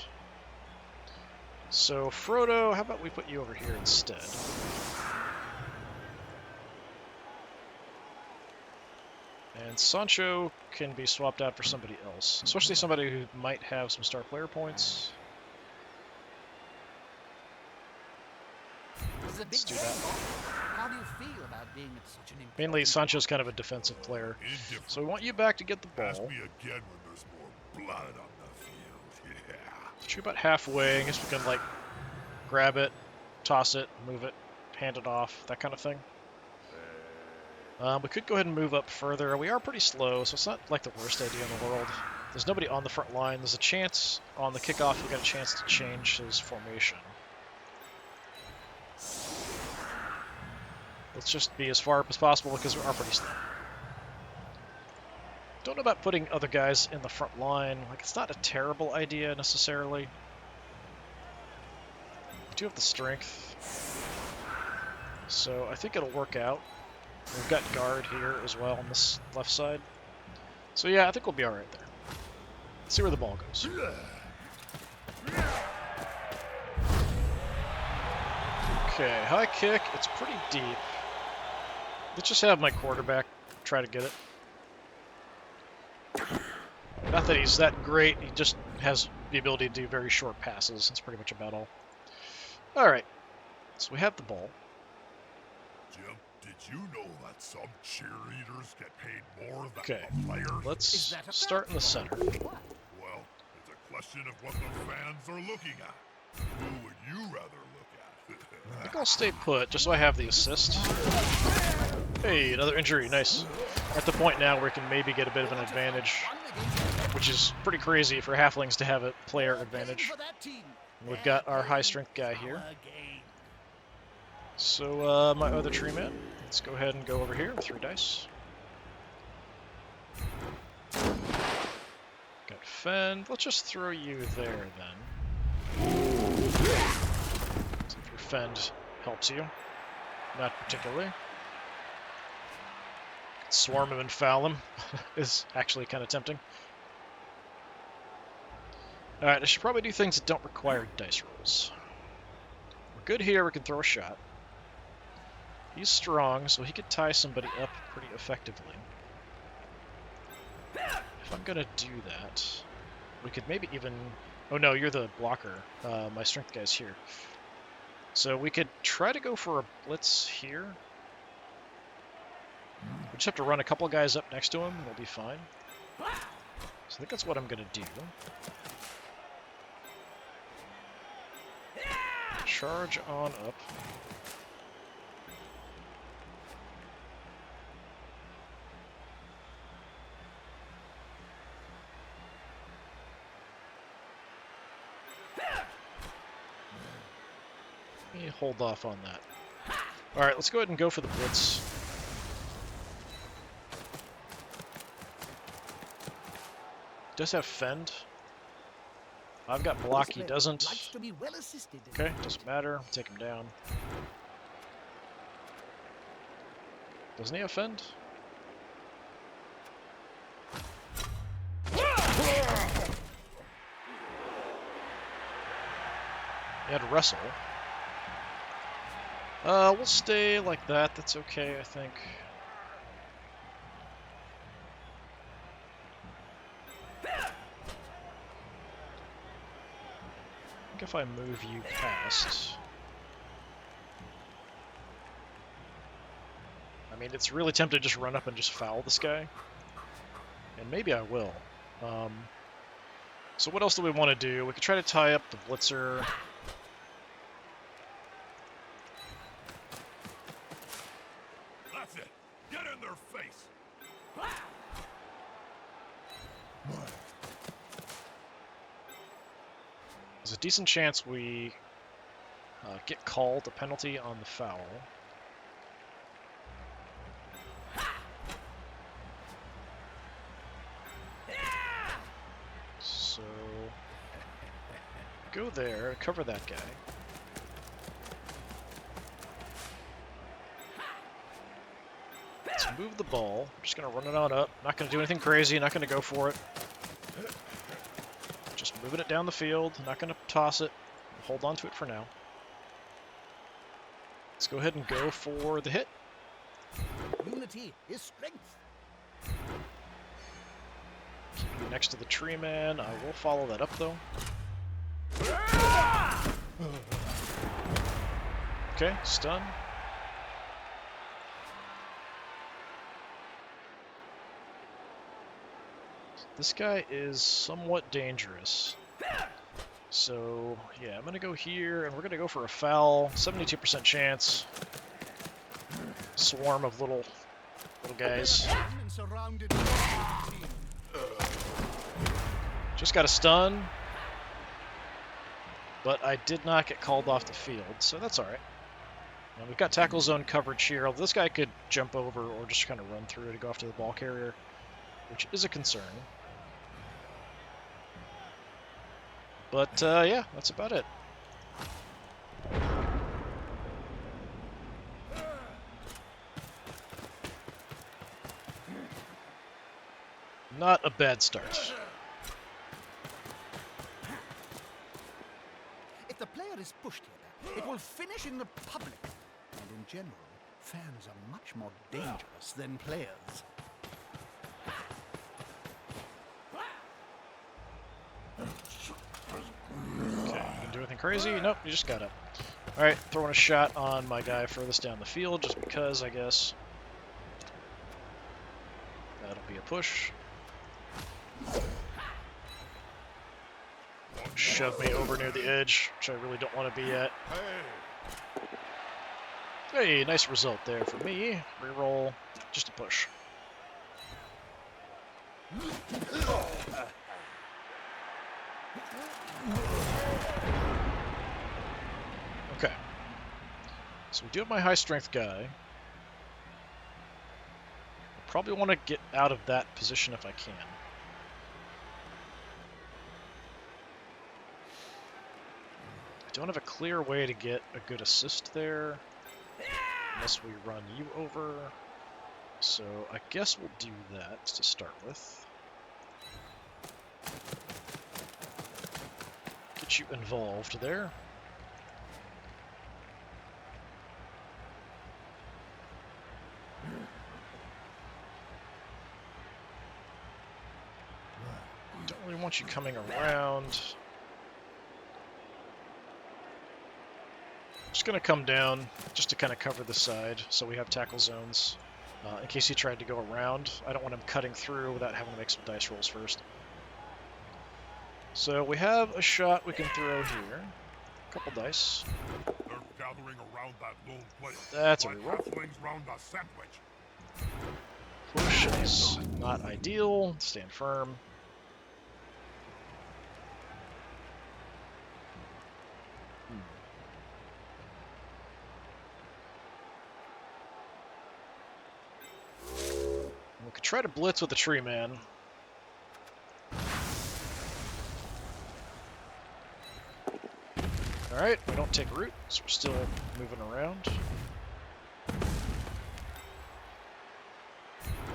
So, Frodo, how about we put you over here instead? And Sancho can be swapped out for somebody else, especially somebody who might have some star player points. Let's do that. How do you feel about being at such an important Mainly, Sancho's kind of a defensive player, Indifferent. so we want you back to get the Ask ball. me again when there's more blood on the field. Yeah. Shoot about halfway. I guess we can, like, grab it, toss it, move it, hand it off, that kind of thing. We could go ahead and move up further. We are pretty slow, so it's not like the worst idea in the world. There's nobody on the front line. There's a chance on the kickoff we got a chance to change his formation. Let's just be as far up as possible because we are pretty slow. Don't know about putting other guys in the front line. Like, it's not a terrible idea necessarily. We do have the strength, so I think it'll work out. We've got guard here as well on this left side. So yeah, I think we'll be alright there. Let's see where the ball goes. Okay, high kick. It's pretty deep. Let's just have my quarterback try to get it. Not that he's that great, he just has the ability to do very short passes. That's pretty much about all. Alright, so we have the ball. Jim, did you know that some cheerleaders get paid more than Okay, the players? let's Is that a start in the center. Well, it's a question of what the fans are looking at. Who would you rather look at? I think I'll stay put, just so I have the assist. Hey, another injury, nice. At the point now where we can maybe get a bit of an advantage, which is pretty crazy for halflings to have a player advantage. We've got our high strength guy here. So, my other tree man, let's go ahead and go over here with 3 dice. Got fend. Let's just throw you there then. See if your fend helps you. Not particularly. Swarm him and foul him is actually kind of tempting. Alright, I should probably do things that don't require dice rolls. We're good here, we can throw a shot. He's strong, so he could tie somebody up pretty effectively. If I'm gonna do that, we could maybe even... Oh no, you're the blocker. My strength guy's here. So we could try to go for a blitz here. We just have to run a couple guys up next to him, and we'll be fine. So I think that's what I'm gonna do. Charge on up. Let me hold off on that. Alright, let's go ahead and go for the blitz. Does have fend. I've got block, he doesn't. Likes to be well assisted. Okay, doesn't matter. Take him down. Doesn't he offend? He had to wrestle. We'll stay like that. That's okay, I think. If I move you past. I mean, it's really tempting to just run up and just foul this guy. And maybe I will. So what else do we want to do? We could try to tie up the blitzer. That's it. Get in their face. There's a decent chance we get called a penalty on the foul. So go there, cover that guy. Let's move the ball. I'm just going to run it on up. Not going to do anything crazy, not going to go for it. Just moving it down the field, not going to toss it. Hold on to it for now. Let's go ahead and go for the hit. Unity is strength. Keep you next to the tree man. I will follow that up though. Okay, stun. This guy is somewhat dangerous. So, yeah, I'm going to go here, and we're going to go for a foul. 72% chance. Swarm of little guys. And surrounded by the team. Just got a stun. But I did not get called off the field, so that's alright. Now we've got tackle zone coverage here. Although this guy could jump over or just kind of run through to go after the ball carrier, which is a concern. But, yeah, that's about it. Not a bad start. If the player is pushed here, it will finish in the public. And in general, fans are much more dangerous than players. Okay, you can do anything crazy? Nope, you just got up. Alright, throwing a shot on my guy furthest down the field, just because, I guess. That'll be a push. Shove me over near the edge, which I really don't want to be at. Hey, nice result there for me. Reroll, just a push. Okay. So we do have my high strength guy. I probably want to get out of that position if I can. I don't have a clear way to get a good assist there, unless we run you over. So I guess we'll do that to start with. Get you involved there. Don't really want you coming around. Just going to come down just to kind of cover the side so we have tackle zones in case he tried to go around. I don't want him cutting through without having to make some dice rolls first. So we have a shot we can throw here. A couple dice. They're gathering around that lone player. That's a like reroll. halflings round a sandwich. Push is not ideal. Stand firm. We could try to blitz with the tree man. Alright, we don't take root, so we're still moving around.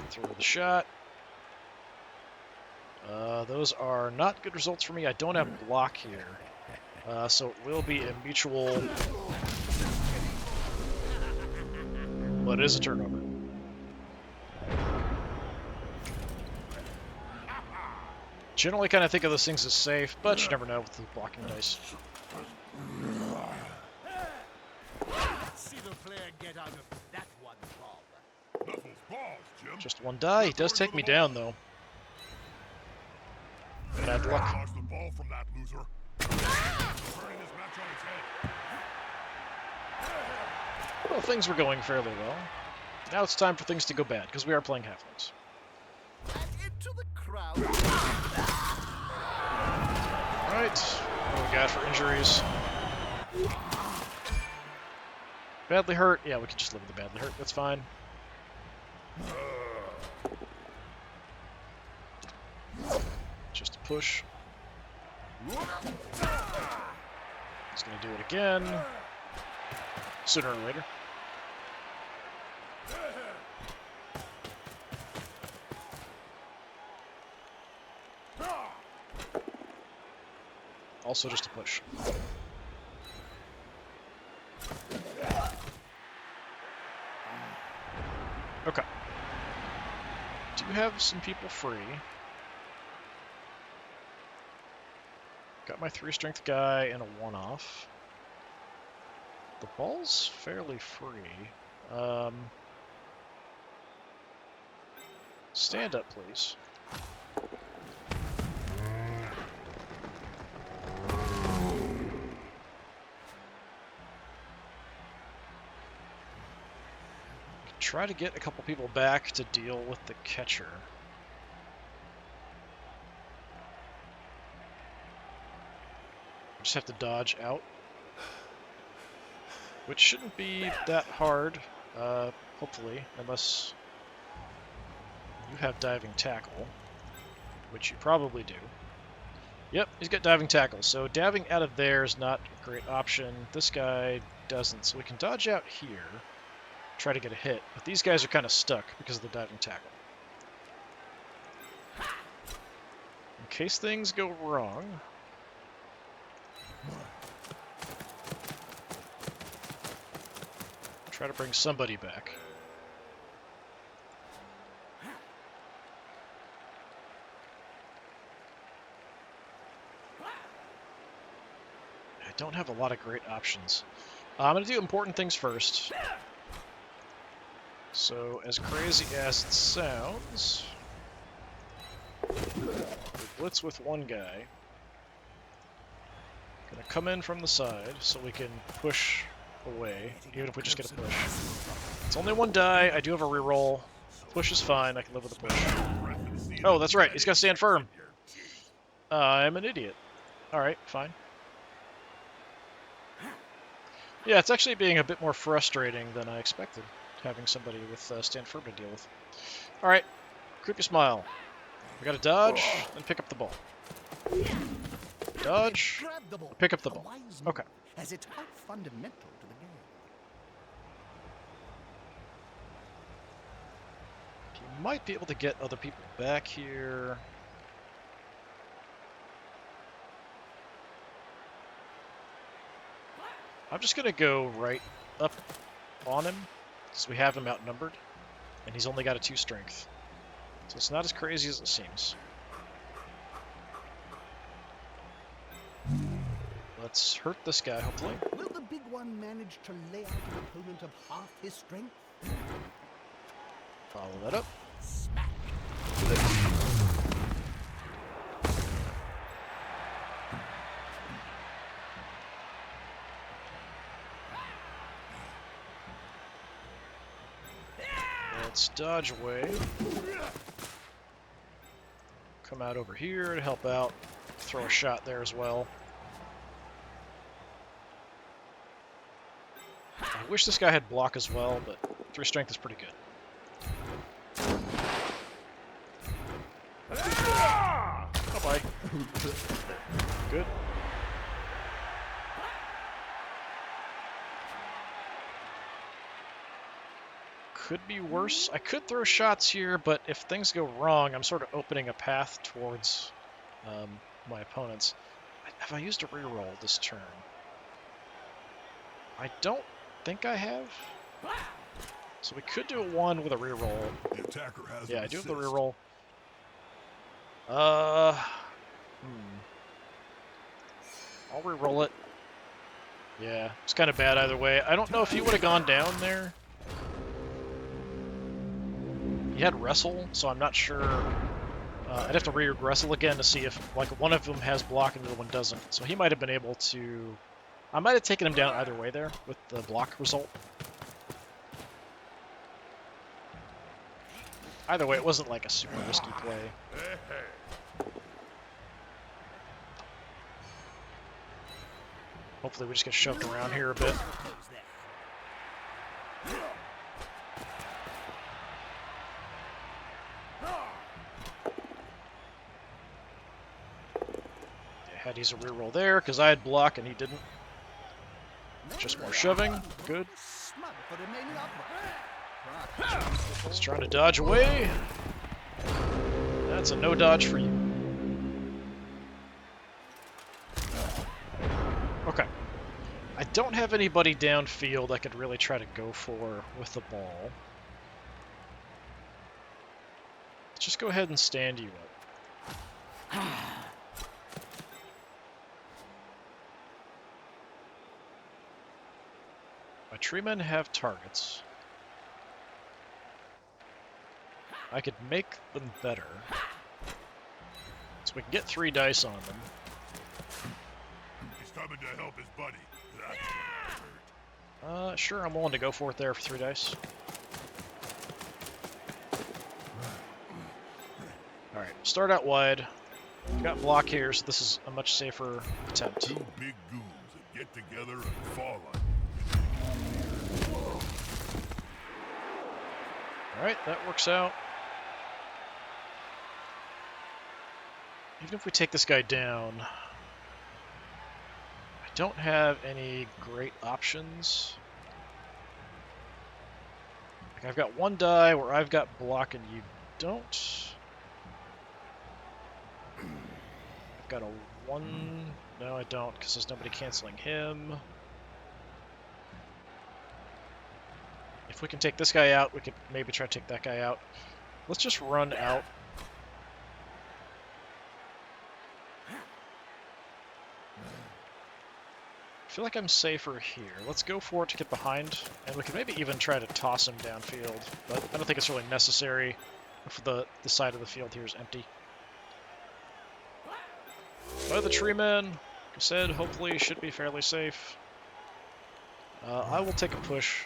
Throw the shot. Those are not good results for me. I don't have block here. So it will be a mutual... But it is a turnover. Generally kind of think of those things as safe, but you never know with the blocking dice. See the player get out of that one, Bob. Knuckles balls, Jim. Just one die. He does take me down, though. Bad luck. Dodge the ball from that loser. Turning his match on its head. Well, things were going fairly well. Now it's time for things to go bad, because we are playing halflings. And into the crowd. Alright. What do we got for injuries? Badly hurt? Yeah, we can just live with the badly hurt. That's fine. Just a push. He's going to do it again. Sooner or later. Also just a push. Okay. Do have some people free. Got my 3 strength guy and a 1-off. The ball's fairly free. Stand up, please. Try to get a couple people back to deal with the catcher. Just have to dodge out, which shouldn't be that hard, hopefully, unless you have diving tackle, which you probably do. Yep, he's got diving tackle, so dabbing out of there is not a great option. This guy doesn't, so we can dodge out here, try to get a hit, but these guys are kind of stuck because of the diving tackle. In case things go wrong, try to bring somebody back. I don't have a lot of great options. I'm going to do important things first. So, as crazy as it sounds, we blitz with one guy. Gonna come in from the side so we can push away, even if we just get a push. It's only one die. I do have a reroll. Push is fine. I can live with the push. Oh, that's right. He's got to stand firm. I'm an idiot. Alright, fine. Yeah, it's actually being a bit more frustrating than I expected, having somebody with stand firm to deal with. Alright, creepy smile. We gotta dodge and pick up the ball. Dodge, pick up the ball. Okay. As it's quite fundamental to the game. You might be able to get other people back here. I'm just gonna go right up on him, because we have him outnumbered, and he's only got a 2 strength. So it's not as crazy as it seems. Let's hurt this guy, hopefully. Will the big one manage to lay out an opponent of half his strength? Follow that up. Smack! Let's dodge away. Come out over here to help out. Throw a shot there as well. I wish this guy had block as well, but 3 strength is pretty good. Oh bye. Good. Could be worse. I could throw shots here, but if things go wrong, I'm sort of opening a path towards my opponents. Have I used a reroll this turn? I don't think I have. So we could do a 1 with a reroll. The attacker has Yeah, an I do have the assist. reroll. I'll reroll it. Yeah, it's kind of bad either way. I don't know if he would have gone down there. He had wrestle, so I'm not sure. I'd have to re-wrestle again to see if like one of them has block and the other one doesn't. So he might have been able to. I might have taken him down either way there with the block result. Either way, it wasn't like a super risky play. Hopefully we just get shoved around here a bit. Had to use a reroll there because I had block and he didn't. Just more shoving. Good. Smug for remaining upright. He's trying to dodge away. That's a no dodge for you. Okay. I don't have anybody downfield I could really try to go for with the ball. Let's just go ahead and stand you up. My tree men have targets. I could make them better. So we can get 3 dice on them. He's coming to help his buddy. That's gonna hurt. Sure, I'm willing to go for it there for 3 dice. Alright, start out wide. We've got block here, so this is a much safer attempt. 2 big goons that get together and fall on you. Alright, that works out. Even if we take this guy down, I don't have any great options. Like I've got 1 die where I've got block and you don't. I've got a 1... No, I don't, because there's nobody canceling him. If we can take this guy out, we could maybe try to take that guy out. Let's just run out. I feel like I'm safer here. Let's go for it to get behind, and we could maybe even try to toss him downfield, but I don't think it's really necessary if the side of the field here is empty. By the tree men, like I said, hopefully should be fairly safe. I will take a push.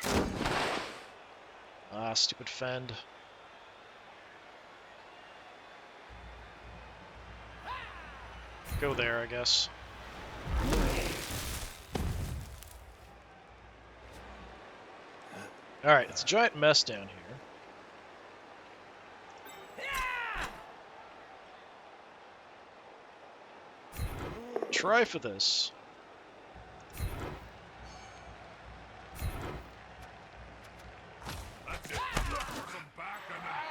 Ah, stupid fend. Go there, I guess. Alright, it's a giant mess down here. Try for this. That's it. Some back and then...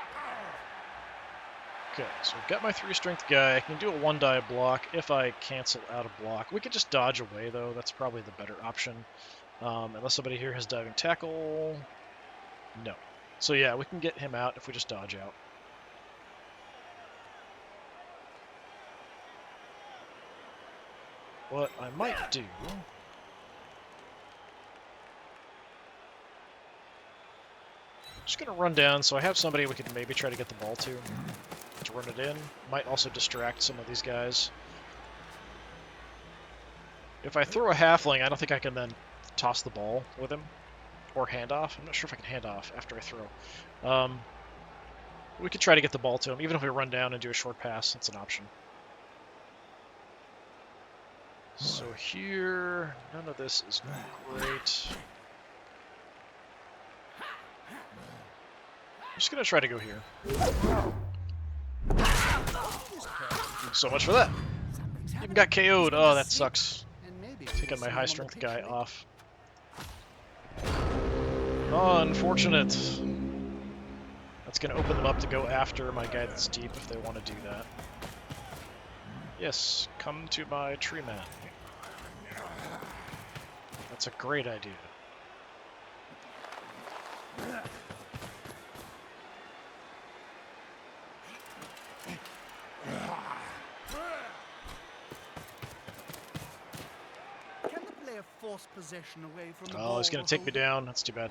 Okay, so I've got my 3 strength guy. I can do a 1 die block if I cancel out a block. We could just dodge away, though. That's probably the better option. Unless somebody here has diving tackle. No. So yeah, we can get him out if we just dodge out. What I might do... Just gonna run down, so I have somebody we could maybe try to get the ball to run it in. Might also distract some of these guys. If I throw a halfling, I don't think I can then toss the ball with him. Or hand off. I'm not sure if I can hand off after I throw. We could try to get the ball to him, even if we run down and do a short pass. That's an option. So here, none of this is great. I'm just going to try to go here. So much for that. Even got KO'd. Oh, that sucks. Taking my high strength guy off. Oh, unfortunate. That's going to open them up to go after my guy that's deep if they want to do that. Yes, come to my tree man. That's a great idea. Can the player force possession away from the Oh, he's going to take me ball? down. That's too bad.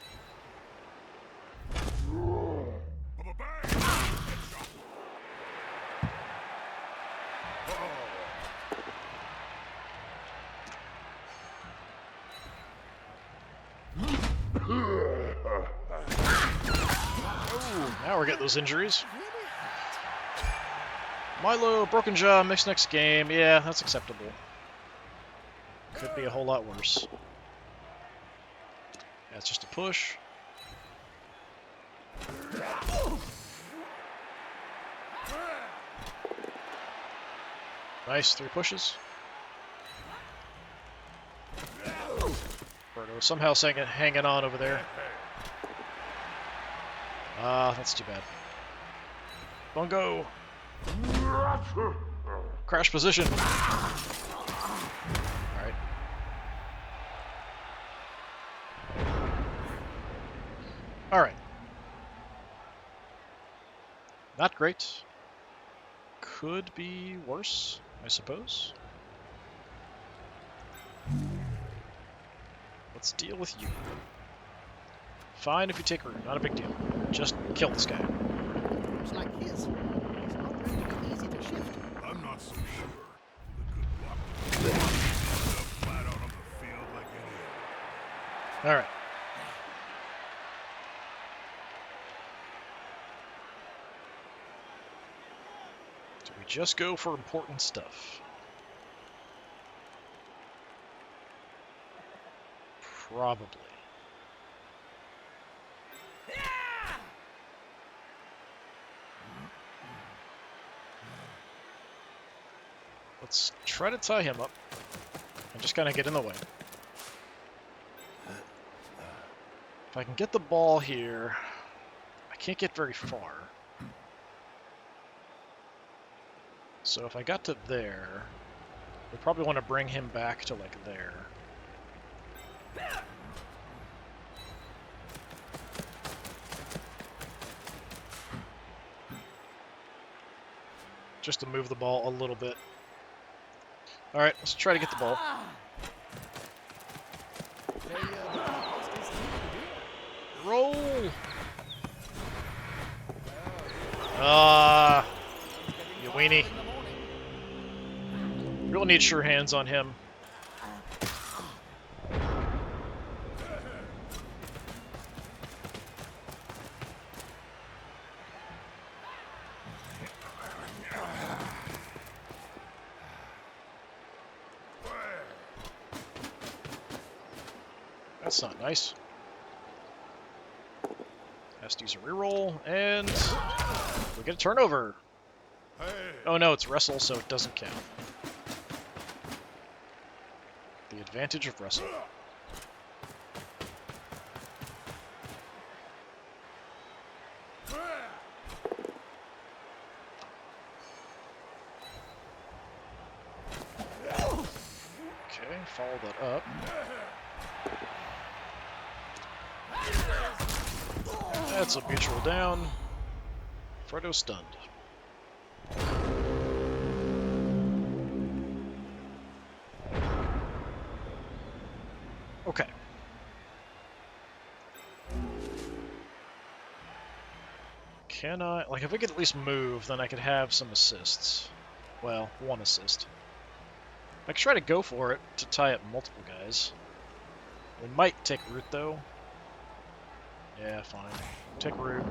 Now we're getting those injuries. Milo, broken jaw, mixed next game. Yeah, that's acceptable. Could be a whole lot worse. Yeah, it's just a push. Nice, 3 pushes. Birdo somehow hanging on over there. Ah, that's too bad. Bungo! Crash position! Alright. Alright. Not great. Could be worse, I suppose. Let's deal with you. Fine if you take root, not a big deal. Just kill this guy. Looks like his. It's not going to be easy to shift. I'm not so sure. The good luck. Flat out on the field like any other. Alright. Do we just go for important stuff? Probably. Let's try to tie him up and just kind of get in the way. If I can get the ball here, I can't get very far. So if I got to there, we probably want to bring him back to like there. Just to move the ball a little bit. Alright, let's try to get the ball. Roll! Ah, you weenie. Really need sure hands on him. That's not nice. Has to use a reroll, and we get a turnover. Hey! Oh no, it's wrestle, so it doesn't count. The advantage of wrestle. Okay, follow that up. That's a mutual down. Frodo stunned. Okay. Can I... Like, if we could at least move, then I could have some assists. Well, one assist. I could try to go for it to tie up multiple guys. We might take root, though. Yeah, fine. Take root. I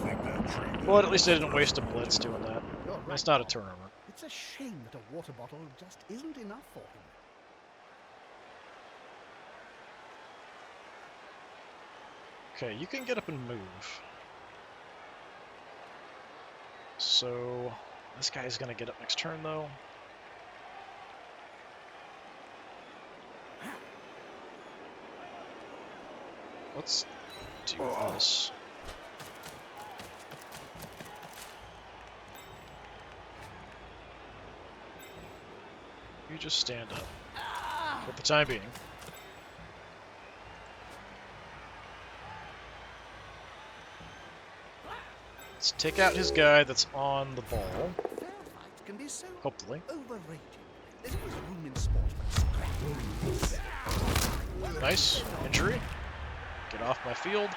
think that tree Well, at least I didn't waste a blitz doing that. You're right. It's not a turnover. It's a shame that a water bottle just isn't enough for him. Okay, you can get up and move. So, this guy's gonna get up next turn, though. Let's do this. You just stand up. For the time being. Let's take out his guy that's on the ball. Fair fight can be so Hopefully. overrated. There's always room in sport for scrapping. Nice. Injury. Get off my field.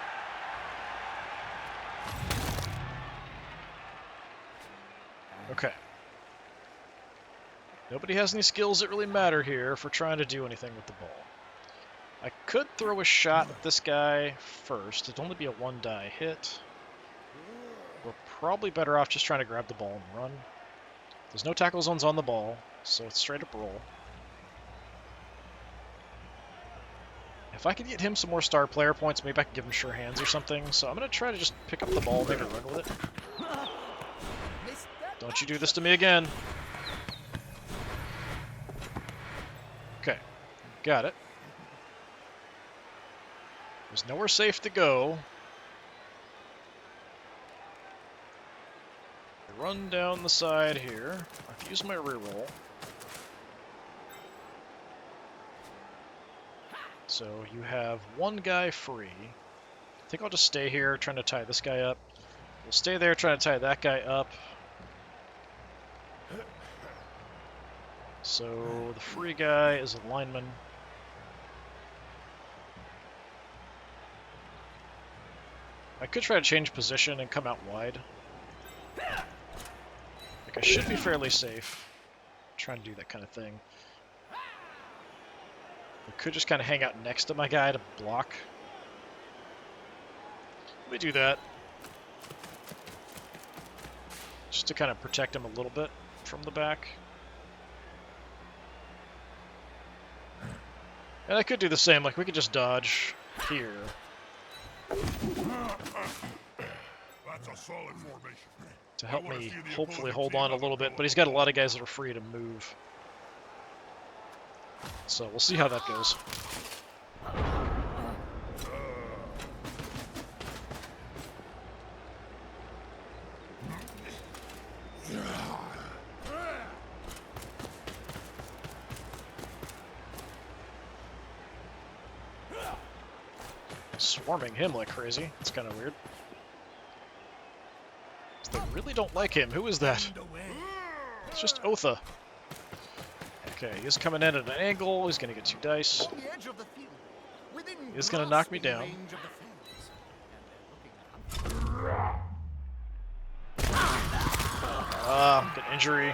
Okay. Nobody has any skills that really matter here for trying to do anything with the ball. I could throw a shot at this guy first. It'd only be a one die hit. We're probably better off just trying to grab the ball and run. There's no tackle zones on the ball, so it's straight up roll. If I could get him some more star player points, maybe I could give him sure hands or something. So I'm going to try to just pick up the ball, maybe run with it. Don't you do this to me again. Okay, got it. There's nowhere safe to go. I run down the side here. I've used my reroll. So you have one guy free. I think I'll just stay here trying to tie this guy up. We'll stay there trying to tie that guy up. So the free guy is a lineman. I could try to change position and come out wide. Like I should be fairly safe. Trying to do that kind of thing. I could just kind of hang out next to my guy to block. Let me do that. Just to kind of protect him a little bit from the back. And I could do the same, like we could just dodge here. That's a solid formation. To help me hopefully hold on a little bit, but he's got a lot of guys that are free to move. So we'll see how that goes. Swarming him like crazy. It's kind of weird. They really don't like him. Who is that? It's just Otha. Okay, he's coming in at an angle. He's going to get 2 dice. He's going to knock me down. Get injury.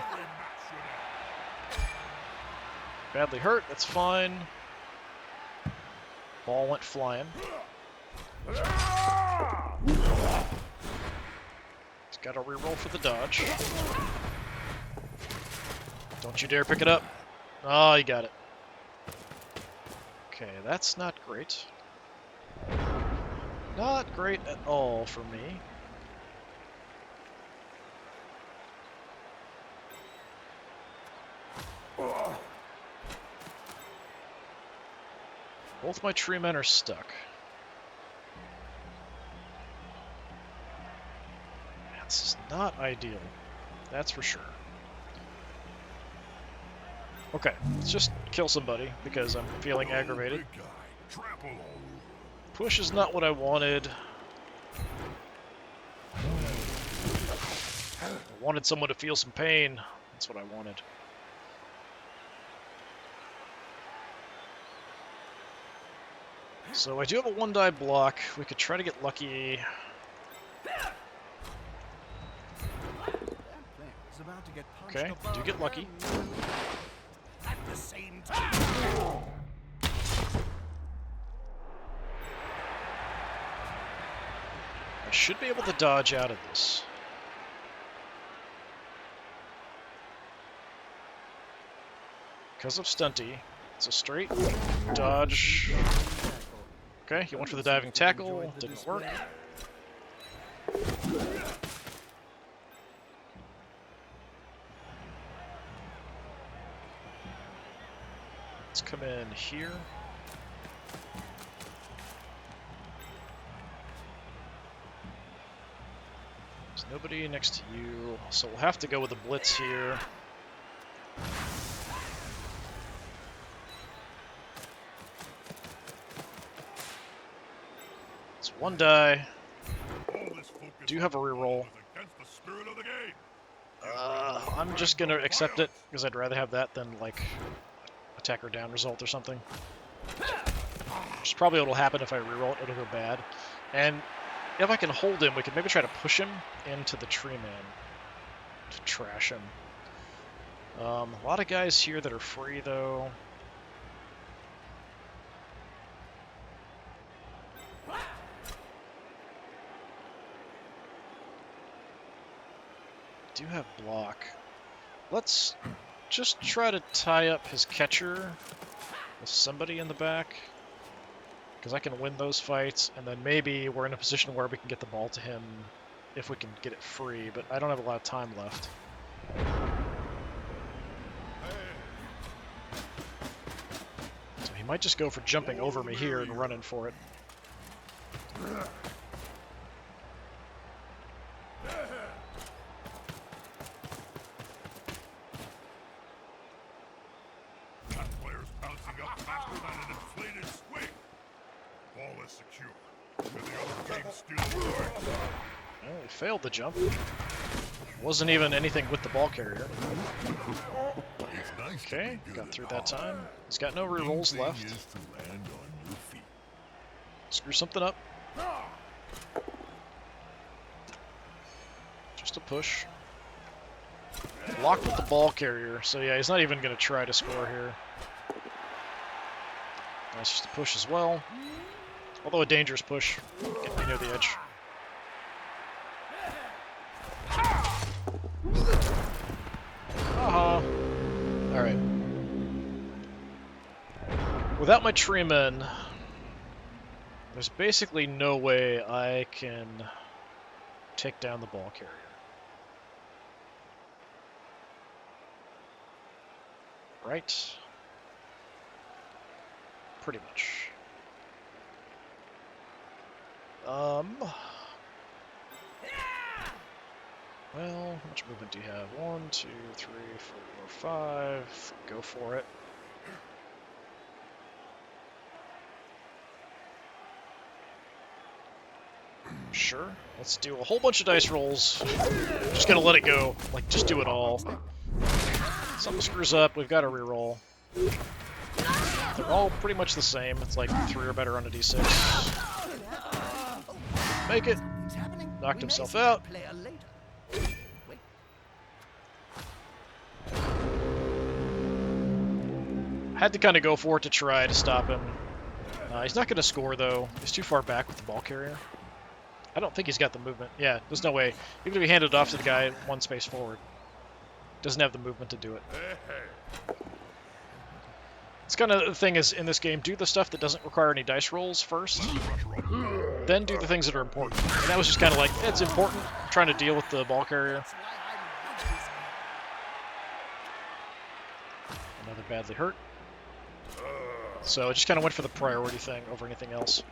Badly hurt. That's fine. Ball went flying. He's got to reroll for the dodge. Don't you dare pick it up. Oh, you got it. Okay, that's not great. Not great at all for me. Both my tree men are stuck. This is not ideal. That's for sure. Okay, let's just kill somebody because I'm feeling aggravated. Push is not what I wanted. I wanted someone to feel some pain. That's what I wanted. So I do have a 1-die block. We could try to get lucky. Okay, do get lucky. At the same time. I should be able to dodge out of this. Because of Stunty, it's a straight dodge. Okay, he went for the diving tackle, didn't work. Let's come in here. There's nobody next to you, so we'll have to go with a blitz here. It's 1 die. Do have a reroll. I'm just gonna accept it because I'd rather have that than like attacker down result or something. Which is probably what'll happen if I reroll it. It'll go bad. And if I can hold him, we can maybe try to push him into the tree man to trash him. A lot of guys here that are free though. Do have block. Let's just try to tie up his catcher with somebody in the back, because I can win those fights, and then maybe we're in a position where we can get the ball to him if we can get it free, but I don't have a lot of time left. So he might just go for jumping over me here and running for it. That player's bouncing up faster than an inflated swing. Ball is secure. And the other team still works. Well, he failed the jump. Wasn't even anything with the ball carrier. It's nice to Okay, be good got at through that hard. time. He's got no Main rerolls thing left. is to land on your feet. Screw something up. Just a push. Blocked with the ball carrier, so yeah, he's not even going to try to score here. That's just a push as well. Although a dangerous push. Get me near the edge. Haha. Alright. Without my tree men, there's basically no way I can take down the ball carrier. Right? Pretty much. Well, how much movement do you have? 1, 2, 3, 4, 5. Go for it. Sure. Let's do a whole bunch of dice rolls. Just gonna let it go. Like, just do it all. Something screws up, we've got to reroll. They're all pretty much the same. It's like 3 or better on a d6. Make it. Something's happening. Knocked We may himself see out. that player later. Wait. Had to kind of go for it to try to stop him. He's not going to score, though. He's too far back with the ball carrier. I don't think he's got the movement. Yeah, there's no way. Even if he handed it off to the guy 1 space forward, doesn't have the movement to do it. It's kind of the thing is, in this game, do the stuff that doesn't require any dice rolls first, then do the things that are important. And that was just kind of like, it's important, trying to deal with the ball carrier. That's why I love this. Another badly hurt. So I just kind of went for the priority thing over anything else.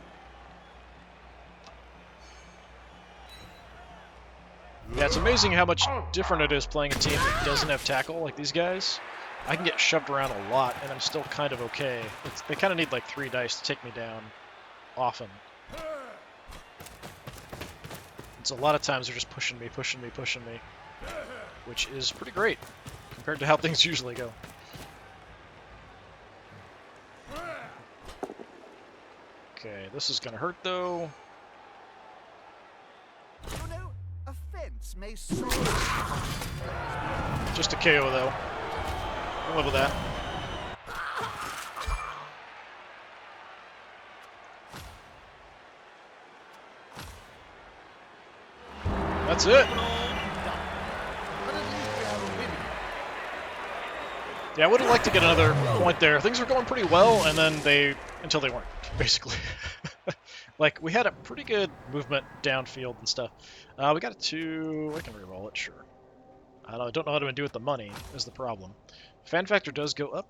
Yeah, it's amazing how much different it is playing a team that doesn't have tackle, like these guys. I can get shoved around a lot, and I'm still kind of okay. They kind of need like 3 dice to take me down, often. It's a lot of times they're just pushing me, which is pretty great compared to how things usually go. Okay, this is gonna hurt though. You know, a fence may solve. Just a KO though. I'll live with that. That's it. But at least we are winning. Yeah, I would have liked to get another point there. Things were going pretty well, and then until they weren't, basically. Like, we had a pretty good movement downfield and stuff. We got a 2, I can reroll it, sure. I don't know how to do with the money, is the problem. Fan factor does go up.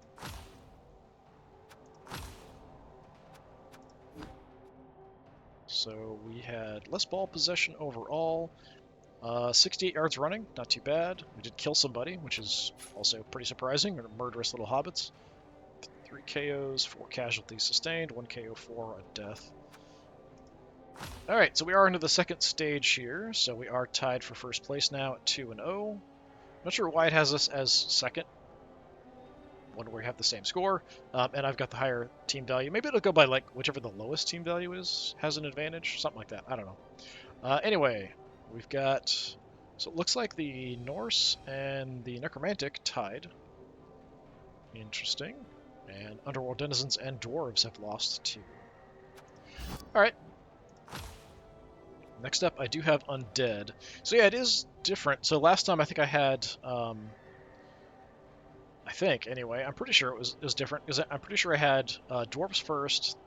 So we had less ball possession overall. 68 yards running, not too bad. We did kill somebody, which is also pretty surprising. Or murderous little hobbits. 3 KOs, 4 casualties sustained, 1 KO, 4 a death. Alright, so we are into the second stage here. So we are tied for first place now at 2-0. Not sure why it has us as second when we have the same score. And I've got the higher team value. Maybe it'll go by like whichever the lowest team value is has an advantage. Something like that. I don't know. Anyway, we've got... So it looks like the Norse and the Necromantic tied. Interesting. And Underworld Denizens and Dwarves have lost too. Alright. Next up, I do have Undead. So yeah, it is different. So last time I think I had... I think, anyway. I'm pretty sure it was different, because I'm pretty sure I had Dwarves first.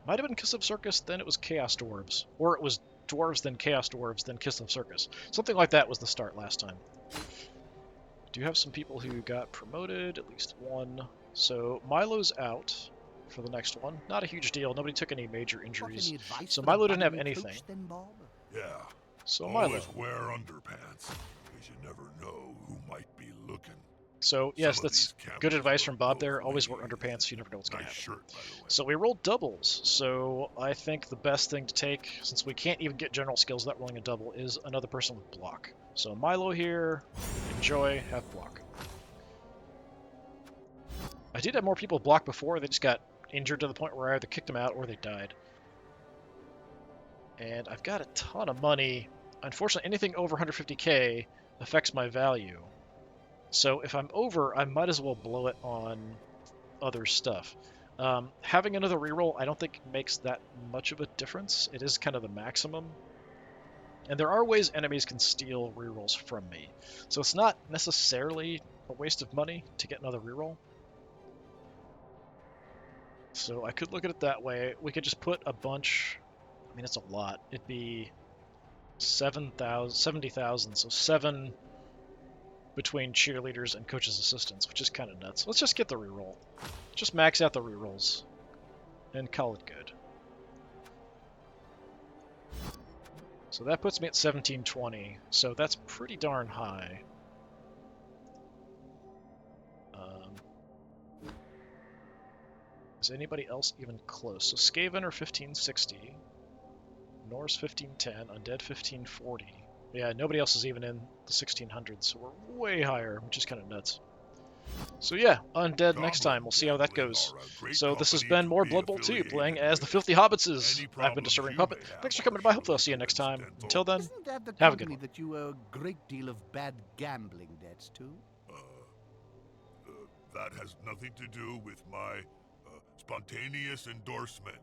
Might have been Kiss of Circus, then it was Chaos Dwarves. Or it was Dwarves, then Chaos Dwarves, then Kiss of Circus. Something like that was the start last time. Do have some people who got promoted, at least one. So Milo's out. for the next one. Not a huge deal. Nobody took any major Got injuries. any advice So for the Milo didn't have budding anything. coach then, Bob? Yeah. So Milo. Always wear underpants, because you never know who might be looking. So yes, Some of that's these campers good advice look from Bob there. both Always wear ways. underpants. You never know what's going to Nice happen. shirt, by the way. So we rolled doubles. So I think the best thing to take, since we can't even get general skills without rolling a double, is another person with block. So Milo here, enjoy, have block. I did have more people with block before. They just got injured to the point where I either kicked them out or they died. And I've got a ton of money. Unfortunately, anything over 150k affects my value. So if I'm over, I might as well blow it on other stuff. Having another reroll, I don't think makes that much of a difference. It is kind of the maximum. And there are ways enemies can steal rerolls from me. So it's not necessarily a waste of money to get another reroll. So I could look at it that way. We could just put a bunch. I mean, it's a lot. It'd be 70,000, so 7 between cheerleaders and coaches' assistants, which is kind of nuts. Let's just get the reroll. Just max out the rerolls and call it good. So that puts me at 1720, so that's pretty darn high. Is anybody else even close? So Skaven are 1560, Norse 1510, Undead 1540. Yeah, nobody else is even in the 1600s, so we're way higher, which is kind of nuts. So yeah, Undead next time. We'll see how that goes. So this has been more Blood Bowl 2, playing as the Filthy Hobbitses. I've been Disturbing Puppet. Thanks for coming by. Hopefully I'll see you next time. Until then, Isn't that the have a good company one. that you owe a great deal of bad gambling debts to? That has nothing to do with my spontaneous endorsement.